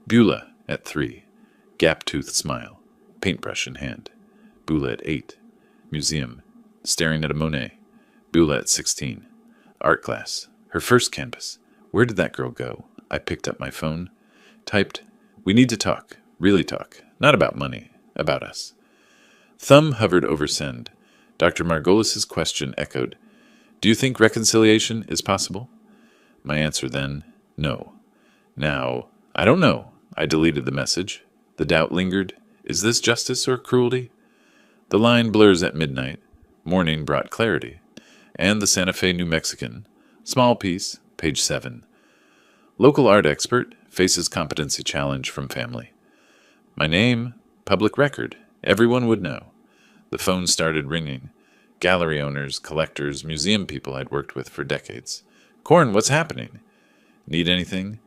Beulah at 3. Gap-toothed smile. Paintbrush in hand. Beulah at 8. Museum. Staring at a Monet. Beulah at 16. Art class. Her first canvas. Where did that girl go? I picked up my phone. Typed, we need to talk. Really talk. Not about money. About us. Thumb hovered over send. Dr. Margolis's question echoed. Do you think reconciliation is possible? My answer then, no. Now, I don't know. I deleted the message. The doubt lingered. Is this justice or cruelty? The line blurs at midnight. Morning brought clarity. And the Santa Fe New Mexican. Small piece, page 7. Local art expert faces competency challenge from family. My name, public record. Everyone would know. The phone started ringing. Gallery owners, collectors, museum people I'd worked with for decades. Corn, what's happening? Need anything?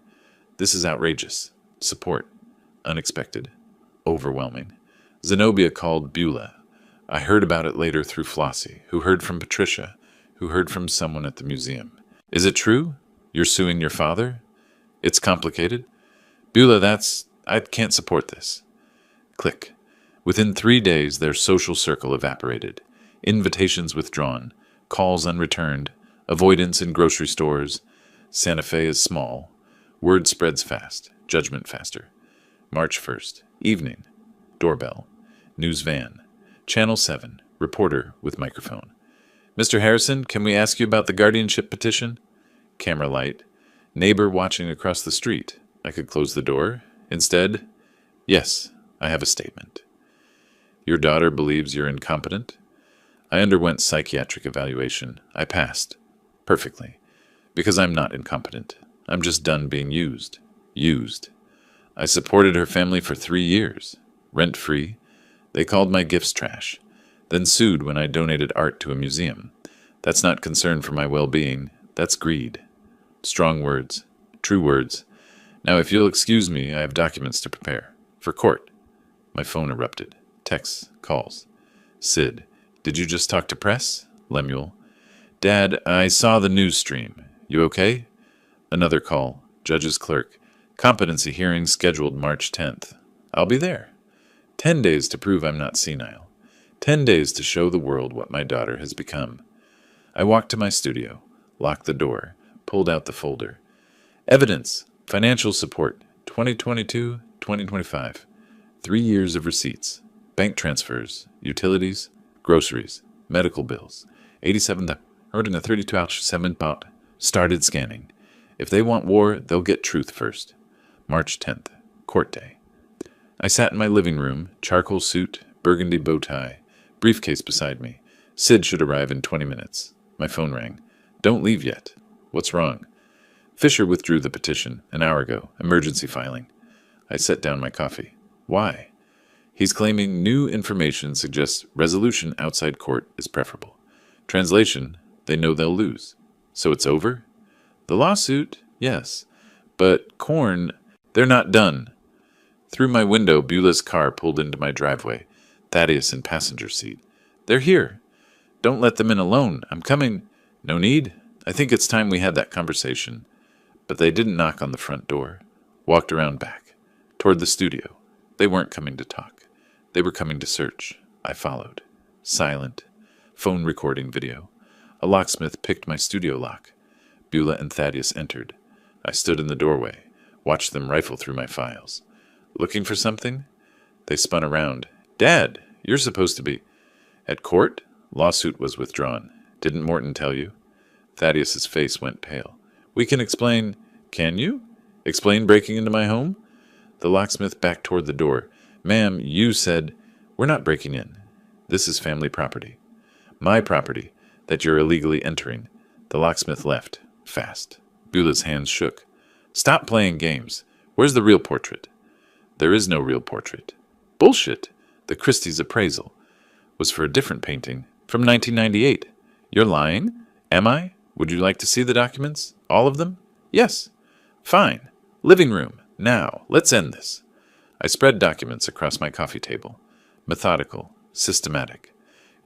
This is outrageous. Support. Unexpected. Overwhelming. Zenobia called Beulah. I heard about it later through Flossie, who heard from Patricia, who heard from someone at the museum. Is it true? You're suing your father? It's complicated. Beulah, I can't support this. Click. Within 3 days, their social circle evaporated. Invitations withdrawn. Calls unreturned. Avoidance in grocery stores. Santa Fe is small. Word spreads fast. Judgment faster. March 1st. Evening. Doorbell. News van. Channel 7. Reporter with microphone. Mr. Harrison, can we ask you about the guardianship petition? Camera light. Neighbor watching across the street. I could close the door. Instead, yes, I have a statement. Your daughter believes you're incompetent? I underwent psychiatric evaluation. I passed. Perfectly. Because I'm not incompetent. I'm just done being used. Used. I supported her family for 3 years. Rent-free. They called my gifts trash. Then sued when I donated art to a museum. That's not concern for my well-being. That's greed. Strong words. True words. Now, if you'll excuse me, I have documents to prepare. For court. My phone erupted. Texts. Calls. Sid. Did you just talk to press? Lemuel. Dad, I saw the news stream. You okay? Another call. Judge's clerk. Competency hearing scheduled March 10th. I'll be there. 10 days to prove I'm not senile. 10 days to show the world what my daughter has become. I walked to my studio, locked the door, pulled out the folder. Evidence. Financial support. 2022-2025. 3 years of receipts. Bank transfers. Utilities. Groceries. Medical bills. 87 bought. Started scanning. If they want war, they'll get truth first. March 10th. Court day. I sat in my living room, charcoal suit, burgundy bow tie, briefcase beside me. Sid should arrive in 20 minutes. My phone rang. Don't leave yet. What's wrong? Fisher withdrew the petition an hour ago. Emergency filing. I set down my coffee. Why? He's claiming new information suggests resolution outside court is preferable. Translation, they know they'll lose. So it's over? The lawsuit? Yes. But Corn, they're not done. Through my window, Beulah's car pulled into my driveway. Thaddeus in passenger seat. They're here. Don't let them in alone. I'm coming. No need. I think it's time we had that conversation. But they didn't knock on the front door. Walked around back. Toward the studio. They weren't coming to talk. They were coming to search. I followed. Silent. Phone recording video. A locksmith picked my studio lock. Beulah and Thaddeus entered. I stood in the doorway. Watched them rifle through my files. Looking for something? They spun around. Dad, you're supposed to be. At court? Lawsuit was withdrawn. Didn't Morton tell you? Thaddeus's face went pale. We can explain. Can you? Explain breaking into my home? The locksmith backed toward the door. Ma'am, you said. We're not breaking in. This is family property. My property that you're illegally entering. The locksmith left. Fast. Beulah's hands shook. Stop playing games. Where's the real portrait? There is no real portrait. Bullshit. The Christie's appraisal was for a different painting from 1998. You're lying? Am I? Would you like to see the documents? All of them? Yes. Fine. Living room. Now, let's end this. I spread documents across my coffee table. Methodical. Systematic.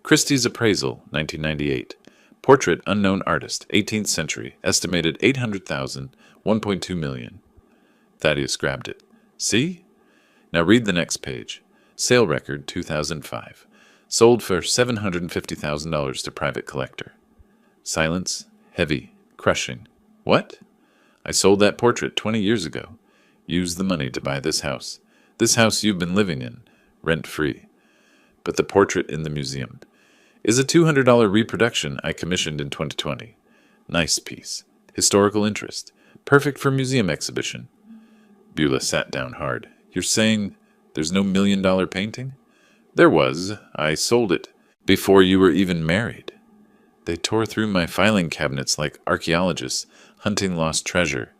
Christie's appraisal, 1998. Portrait unknown artist, 18th century. Estimated 800,000, 1.2 million. Thaddeus grabbed it. See? Now read the next page. Sale record 2005. Sold for $750,000 to private collector. Silence. Heavy. Crushing. What? I sold that portrait 20 years ago. Used the money to buy this house. This house you've been living in. Rent-free. But the portrait in the museum. is a $200 reproduction I commissioned in 2020. Nice piece. Historical interest. Perfect for museum exhibition. Beulah sat down hard. You're saying there's no $1 million painting? There was. I sold it before you were even married. They tore through my filing cabinets like archaeologists hunting lost treasure.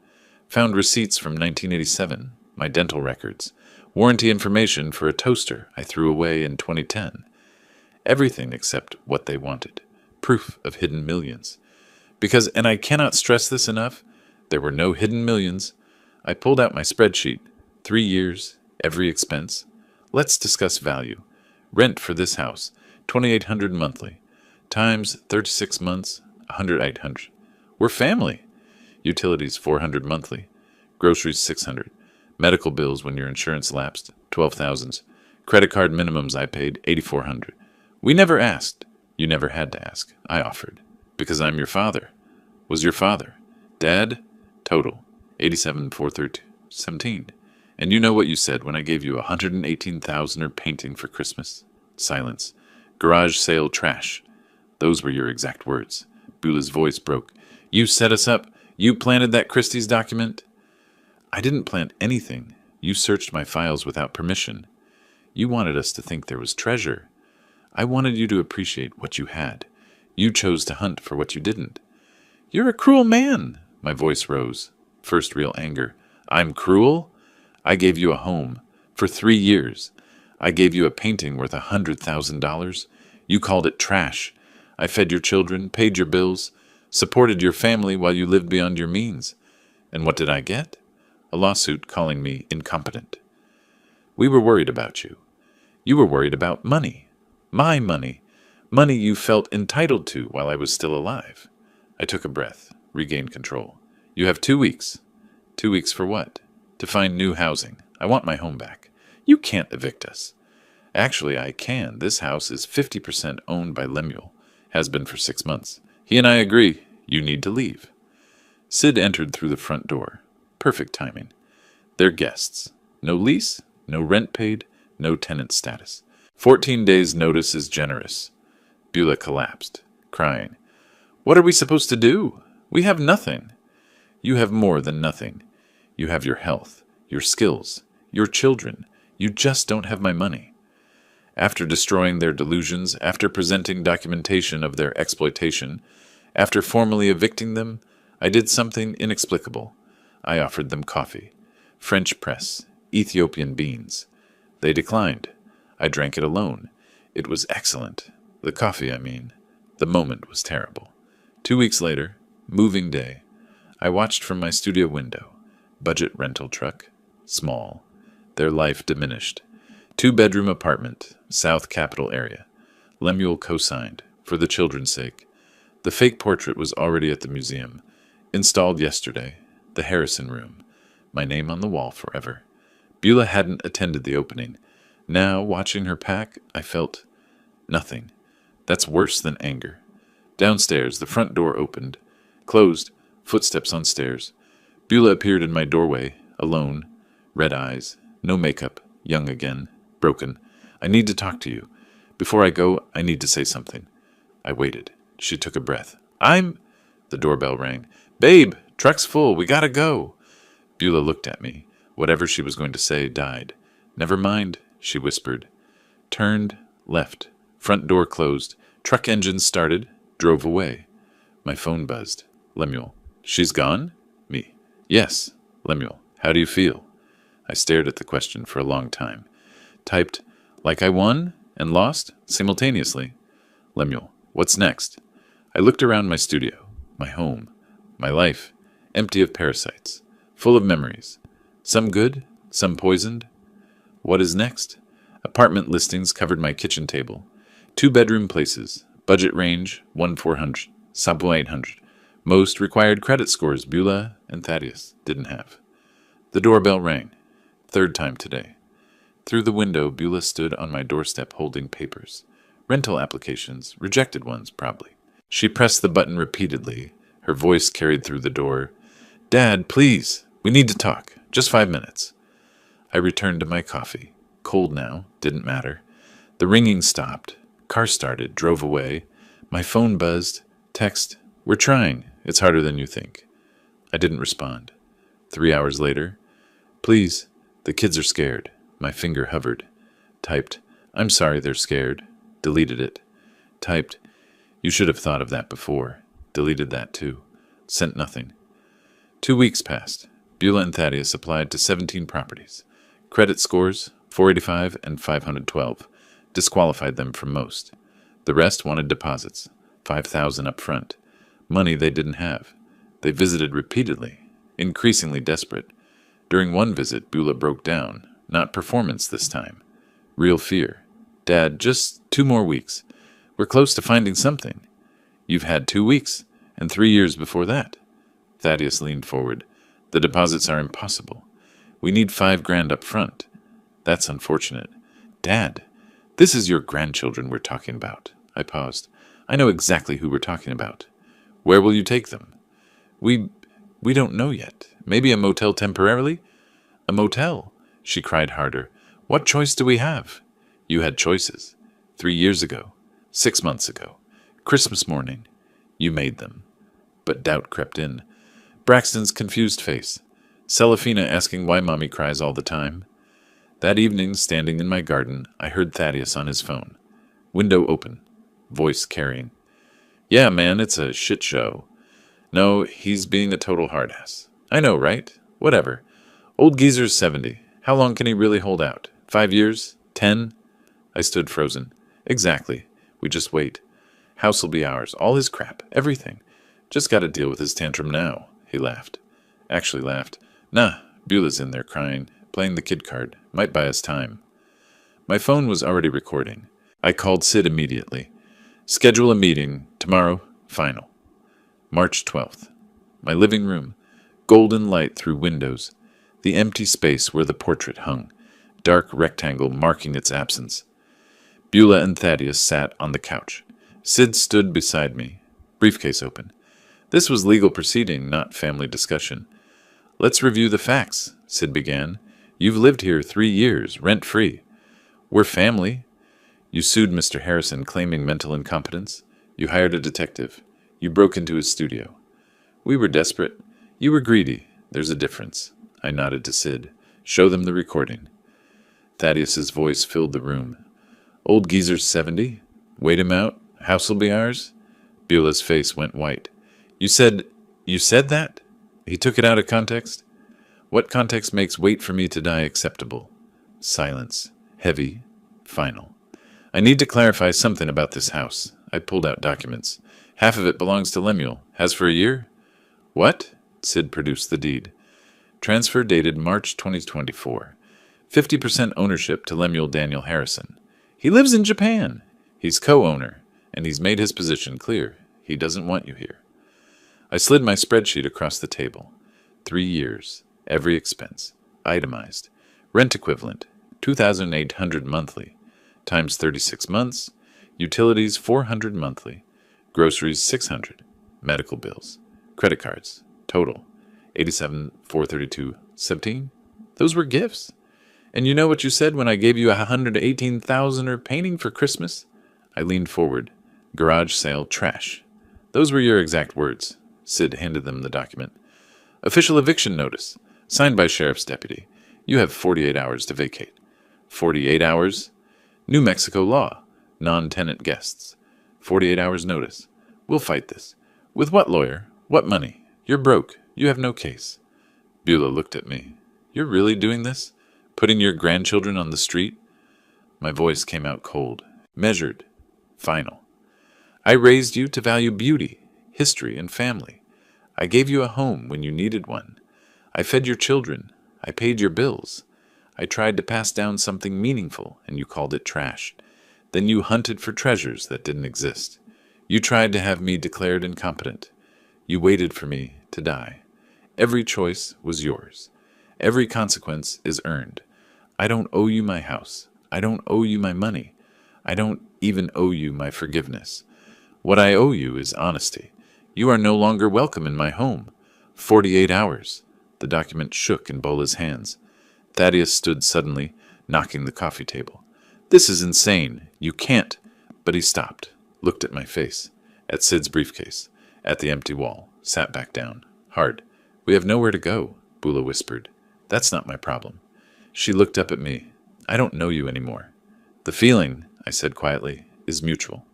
Found receipts from 1987, my dental records, warranty information for a toaster I threw away in 2010. Everything except what they wanted. Proof of hidden millions. Because, and I cannot stress this enough, there were no hidden millions. I pulled out my spreadsheet. 3 years, every expense. Let's discuss value. Rent for this house, $2,800 monthly. Times 36 months, $108. We're family. Utilities, $400 monthly. Groceries, $600. Medical bills when your insurance lapsed, $12,000. Credit card minimums I paid, $8,400. We never asked. You never had to ask. I offered. Because I'm your father. Was your father. Dad? Total. $87,432.17. And you know what you said when I gave you a $118,000 painting for Christmas? Silence. Garage sale trash. Those were your exact words. Beulah's voice broke. You set us up. You planted that Christie's document. I didn't plant anything. You searched my files without permission. You wanted us to think there was treasure. I wanted you to appreciate what you had. You chose to hunt for what you didn't. You're a cruel man. My voice rose. First real anger. I'm cruel? I gave you a home. For 3 years. I gave you a painting worth $100,000. You called it trash. I fed your children, paid your bills, supported your family while you lived beyond your means. And what did I get? A lawsuit calling me incompetent. We were worried about you. You were worried about money. My money. Money you felt entitled to while I was still alive. I took a breath, regained control. You have 2 weeks. 2 weeks for what? To find new housing. I want my home back. You can't evict us. Actually, I can. This house is 50% owned by Lemuel. Has been for 6 months. He and I agree. You need to leave. Sid entered through the front door. Perfect timing. They're guests. No lease, no rent paid, no tenant status. 14 days' notice is generous. Beulah collapsed, crying. What are we supposed to do? We have nothing. You have more than nothing. You have your health, your skills, your children. You just don't have my money. After destroying their delusions, after presenting documentation of their exploitation, after formally evicting them, I did something inexplicable. I offered them coffee, French press, Ethiopian beans. They declined. I drank it alone. It was excellent. The coffee, I mean. The moment was terrible. 2 weeks later, moving day, I watched from my studio window. Budget rental truck. Small. Their life diminished. 2-bedroom apartment, South Capital area. Lemuel co-signed, for the children's sake. The fake portrait was already at the museum. Installed yesterday. The Harrison room. My name on the wall forever. Beulah hadn't attended the opening. Now, watching her pack, I felt nothing. That's worse than anger. Downstairs, the front door opened. Closed. Footsteps on stairs. Beulah appeared in my doorway, alone. Red eyes. No makeup. Young again. Broken. I need to talk to you. Before I go, I need to say something. I waited. She took a breath. The doorbell rang. Babe, truck's full. We gotta go. Beulah looked at me. Whatever she was going to say died. Never mind, she whispered. Turned, left. Front door closed. Truck engine started. Drove away. My phone buzzed. Lemuel. She's gone? Me. Yes. Lemuel. How do you feel? I stared at the question for a long time. Typed, like I won and lost simultaneously. Lemuel. What's next? I looked around my studio, my home, my life, empty of parasites, full of memories. Some good, some poisoned. What is next? Apartment listings covered my kitchen table. 2-bedroom places. Budget range, 1,400. Sub 800. Most required credit scores Beulah and Thaddeus didn't have. The doorbell rang. 3rd time today. Through the window, Beulah stood on my doorstep holding papers. Rental applications, rejected ones, probably. She pressed the button repeatedly. Her voice carried through the door. Dad, please. We need to talk. Just 5 minutes. I returned to my coffee. Cold now. Didn't matter. The ringing stopped. Car started, drove away. My phone buzzed. Text, "We're trying. It's harder than you think." I didn't respond. 3 hours later, "Please, the kids are scared." My finger hovered. Typed, "I'm sorry they're scared." Deleted it. Typed, "You should have thought of that before." Deleted that too. Sent nothing. 2 weeks passed. Beulah and Thaddeus applied to 17 properties. Credit scores, 485 and 512. Disqualified them from most. The rest wanted deposits, 5,000 up front. Money they didn't have. They visited repeatedly, increasingly desperate. During one visit, Beulah broke down. Not performance this time. Real fear. "Dad, just 2 more weeks. We're close to finding something." "You've had 2 weeks, and 3 years before that." Thaddeus leaned forward. "The deposits are impossible. We need 5 grand up front." "That's unfortunate." "Dad, this is your grandchildren we're talking about." I paused. "I know exactly who we're talking about." "Where will you take them?" We don't know yet. Maybe a motel temporarily?" "A motel?" She cried harder. "What choice do we have?" "You had choices. 3 years ago. 6 months ago. Christmas morning. You made them." But doubt crept in. Braxton's confused face. Celafina asking why Mommy cries all the time. That evening, standing in my garden, I heard Thaddeus on his phone. Window open. Voice carrying. "Yeah, man, it's a shit show." "No, he's being a total hard-ass." "I know, right? Whatever. Old geezer's 70. How long can he really hold out? 5 years? 10? I stood frozen. "Exactly. We just wait. House'll be ours. All his crap. Everything. Just gotta deal with his tantrum now." He laughed. Actually laughed. "Nah, Beulah's in there crying, playing the kid card. Might buy us time." My phone was already recording. I called Sid immediately. "Schedule a meeting. Tomorrow. Final." March 12th. My living room. Golden light through windows. The empty space where the portrait hung. Dark rectangle marking its absence. Beulah and Thaddeus sat on the couch. Sid stood beside me. Briefcase open. This was legal proceeding, not family discussion. "Let's review the facts," Sid began. "You've lived here 3 years, rent-free. We're family. You sued Mr. Harrison claiming mental incompetence. You hired a detective. You broke into his studio. We were desperate. You were greedy. There's a difference." I nodded to Sid. "Show them the recording." Thaddeus's voice filled the room. "Old geezer's 70. Wait him out. House'll be ours." Beulah's face went white. You said that?" He took it out of context. "What context makes wait for me to die acceptable?" Silence. Heavy. Final. "I need to clarify something about this house." I pulled out documents. "Half of it belongs to Lemuel. Has for a year?" "What?" Sid produced the deed. Transfer dated March 2024. 50% ownership to Lemuel Daniel Harrison. He lives in Japan. He's co-owner, and he's made his position clear. He doesn't want you here. I slid my spreadsheet across the table. 3 years. Every expense. Itemized. Rent equivalent. $2,800 monthly. Times 36 months. Utilities 400 monthly. Groceries 600. Medical bills. Credit cards. Total. 87,432.17. Those were gifts. And you know what you said when I gave you $118,000 painting for Christmas? I leaned forward. Garage sale trash. Those were your exact words. Sid handed them the document. Official eviction notice. Signed by sheriff's deputy. You have 48 hours to vacate. 48 hours? New Mexico law. Non-tenant guests. 48 hours notice. We'll fight this. With what lawyer? What money? You're broke. You have no case. Beulah looked at me. You're really doing this? Putting your grandchildren on the street? My voice came out cold. Measured. Final. I raised you to value beauty, history, and family. I gave you a home when you needed one. I fed your children. I paid your bills. I tried to pass down something meaningful, and you called it trash. Then you hunted for treasures that didn't exist. You tried to have me declared incompetent. You waited for me to die. Every choice was yours. Every consequence is earned. I don't owe you my house. I don't owe you my money. I don't even owe you my forgiveness. What I owe you is honesty. You are no longer welcome in my home. 48 hours. The document shook in Bola's hands. Thaddeus stood suddenly, knocking the coffee table. This is insane. You can't. But he stopped, looked at my face, at Sid's briefcase, at the empty wall, sat back down. Hard. We have nowhere to go, Bula whispered. That's not my problem. She looked up at me. I don't know you anymore. The feeling, I said quietly, is mutual.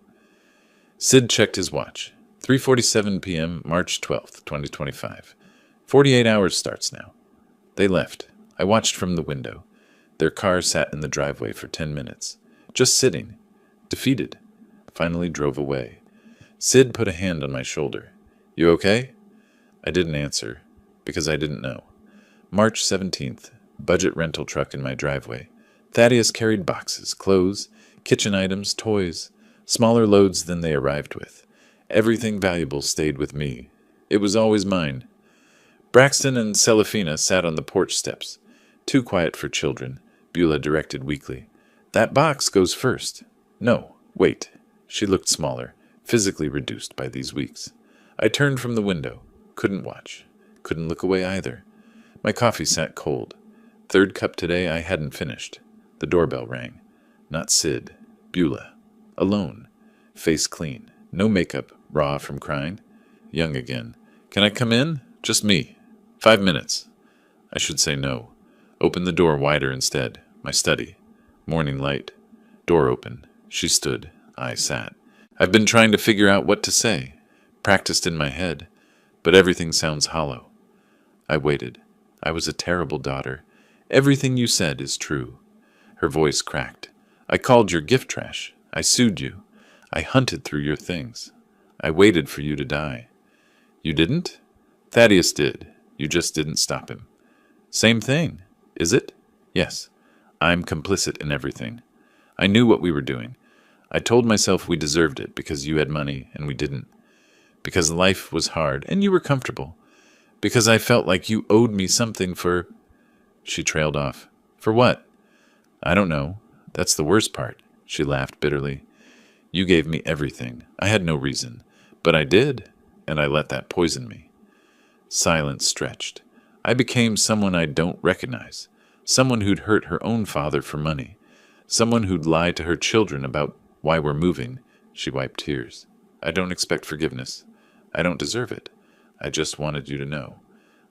Sid checked his watch. 3:47 p.m., March 12th, 2025. 48 hours starts now. They left. I watched from the window. Their car sat in the driveway for 10 minutes. Just sitting. Defeated. Finally drove away. Sid put a hand on my shoulder. You okay? I didn't answer, because I didn't know. March 17th, budget rental truck in my driveway. Thaddeus carried boxes, clothes, kitchen items, toys, smaller loads than they arrived with. Everything valuable stayed with me. It was always mine. Braxton and Celifina sat on the porch steps. Too quiet for children, Beulah directed weakly. That box goes first. No, wait. She looked smaller, physically reduced by these weeks. I turned from the window. Couldn't watch. Couldn't look away either. My coffee sat cold. Third cup today I hadn't finished. The doorbell rang. Not Sid. Beulah. Alone. Face clean. No makeup. Raw from crying. Young again. Can I come in? Just me. 5 minutes. I should say no. Open the door wider instead. My study. Morning light. Door open. She stood. I sat. I've been trying to figure out what to say. Practiced in my head. But everything sounds hollow. I waited. I was a terrible daughter. Everything you said is true. Her voice cracked. I called your gift trash. I sued you. I hunted through your things. I waited for you to die. You didn't? Thaddeus did. You just didn't stop him. Same thing, is it? Yes. I'm complicit in everything. I knew what we were doing. I told myself we deserved it because you had money and we didn't. Because life was hard and you were comfortable. Because I felt like you owed me something for... She trailed off. For what? I don't know. That's the worst part. She laughed bitterly. You gave me everything. I had no reason. But I did, and I let that poison me. Silence stretched. I became someone I don't recognize. Someone who'd hurt her own father for money. Someone who'd lie to her children about why we're moving. She wiped tears. I don't expect forgiveness. I don't deserve it. I just wanted you to know.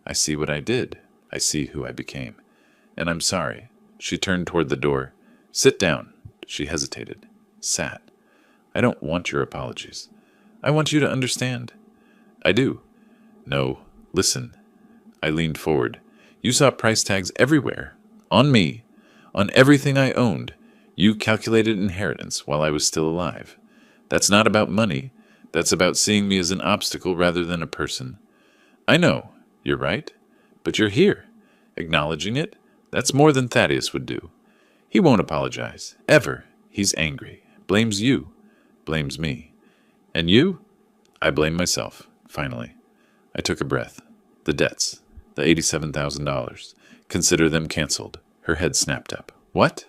I see what I did. I see who I became. And I'm sorry. She turned toward the door. Sit down. She hesitated. Sat. I don't want your apologies. I want you to understand. I do. No. Listen. I leaned forward. You saw price tags everywhere. On me. On everything I owned. You calculated inheritance while I was still alive. That's not about money. That's about seeing me as an obstacle rather than a person. I know. You're right. But you're here. Acknowledging it. That's more than Thaddeus would do. He won't apologize. Ever. He's angry. Blames you. Blames me. And you? I blame myself. Finally. I took a breath. The debts. The $87,000. Consider them canceled. Her head snapped up. What?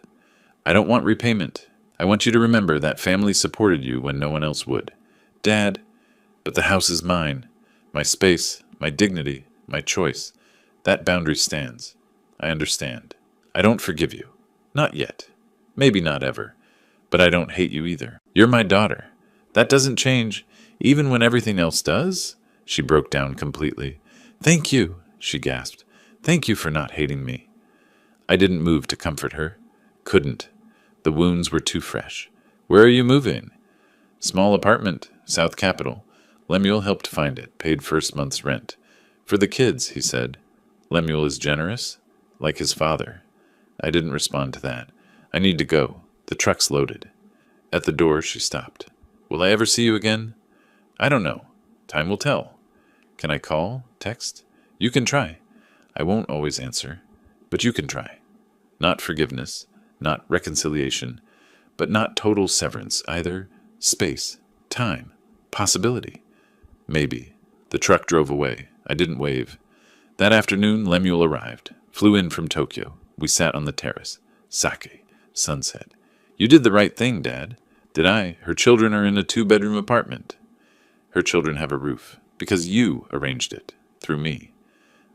I don't want repayment. I want you to remember that family supported you when no one else would. Dad, but the house is mine. My space, my dignity, my choice. That boundary stands. I understand. I don't forgive you. Not yet. Maybe not ever. But I don't hate you either. You're my daughter. That doesn't change, even when everything else does. She broke down completely. Thank you, she gasped. Thank you for not hating me. I didn't move to comfort her. Couldn't. The wounds were too fresh. Where are you moving? Small apartment, South Capitol. Lemuel helped find it, paid first month's rent. For the kids, he said. Lemuel is generous, like his father. I didn't respond to that. I need to go. The truck's loaded. At the door, she stopped. Will I ever see you again? I don't know. Time will tell. Can I call? Text? You can try. I won't always answer, but you can try. Not forgiveness, not reconciliation, but not total severance either. Space, time, possibility. Maybe. The truck drove away. I didn't wave. That afternoon, Lemuel arrived. Flew in from Tokyo. We sat on the terrace. Sake. Sunset. You did the right thing, Dad. Did I? Her children are in a 2-bedroom apartment. Her children have a roof. Because you arranged it. Through me.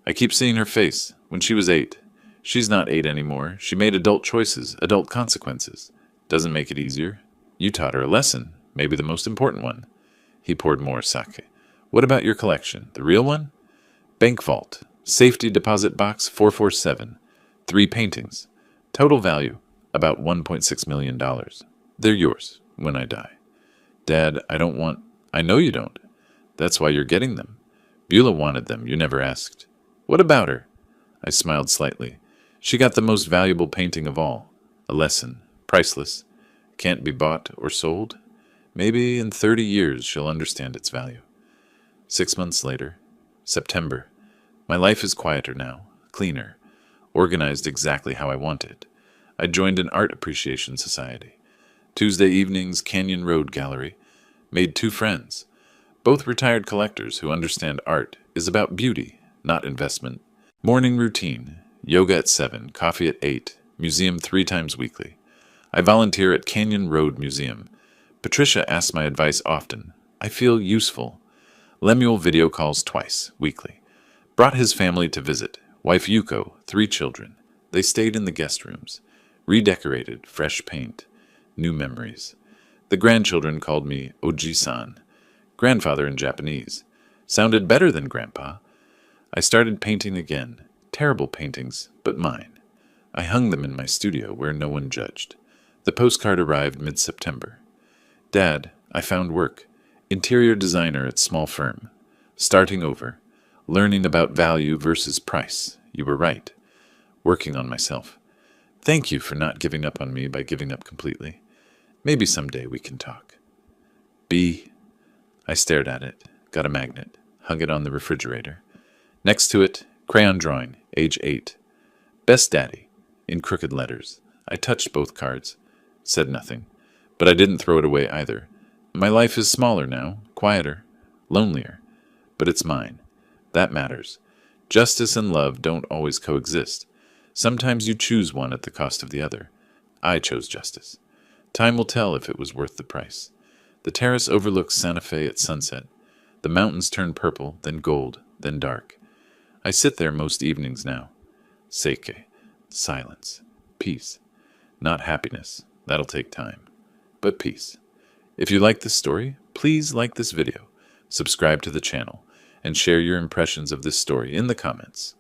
I keep seeing her face. When she was 8. She's not 8 anymore. She made adult choices. Adult consequences. Doesn't make it easier. You taught her a lesson, maybe the most important one. He poured more sake. What about your collection? The real one? Bank vault. Safety deposit box 447. 3 paintings. Total value, about $1.6 million. They're yours when I die. Dad, I know you don't. That's why you're getting them. Beulah wanted them, you never asked. What about her? I smiled slightly. She got the most valuable painting of all. A lesson. Priceless. Can't be bought or sold. Maybe in 30 years she'll understand its value. 6 months later. September. My life is quieter now, cleaner, organized exactly how I wanted. I joined an art appreciation society. Tuesday evenings, Canyon Road Gallery. Made 2 friends. Both retired collectors who understand art is about beauty, not investment. Morning routine. Yoga at 7, coffee at 8, museum 3 times weekly. I volunteer at Canyon Road Museum. Patricia asks my advice often. I feel useful. Lemuel video calls twice, weekly. Brought his family to visit. Wife Yuko, 3 children. They stayed in the guest rooms. Redecorated, fresh paint. New memories. The grandchildren called me Oji-san. Grandfather in Japanese. Sounded better than Grandpa. I started painting again. Terrible paintings, but mine. I hung them in my studio where no one judged. The postcard arrived mid-September. Dad, I found work. Interior designer at small firm. Starting over. Learning about value versus price. You were right. Working on myself. Thank you for not giving up on me by giving up completely. Maybe someday we can talk. B. I stared at it, got a magnet, hung it on the refrigerator. Next to it, crayon drawing, age 8. Best Daddy, in crooked letters. I touched both cards, said nothing, but I didn't throw it away either. My life is smaller now, quieter, lonelier, but it's mine. That matters. Justice and love don't always coexist. Sometimes you choose one at the cost of the other. I chose justice. Time will tell if it was worth the price. The terrace overlooks Santa Fe at sunset. The mountains turn purple, then gold, then dark. I sit there most evenings now. Seike. Silence. Peace. Not happiness. That'll take time. But peace. If you like this story, please like this video, subscribe to the channel, and share your impressions of this story in the comments.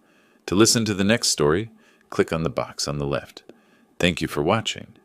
To listen to the next story, click on the box on the left. Thank you for watching.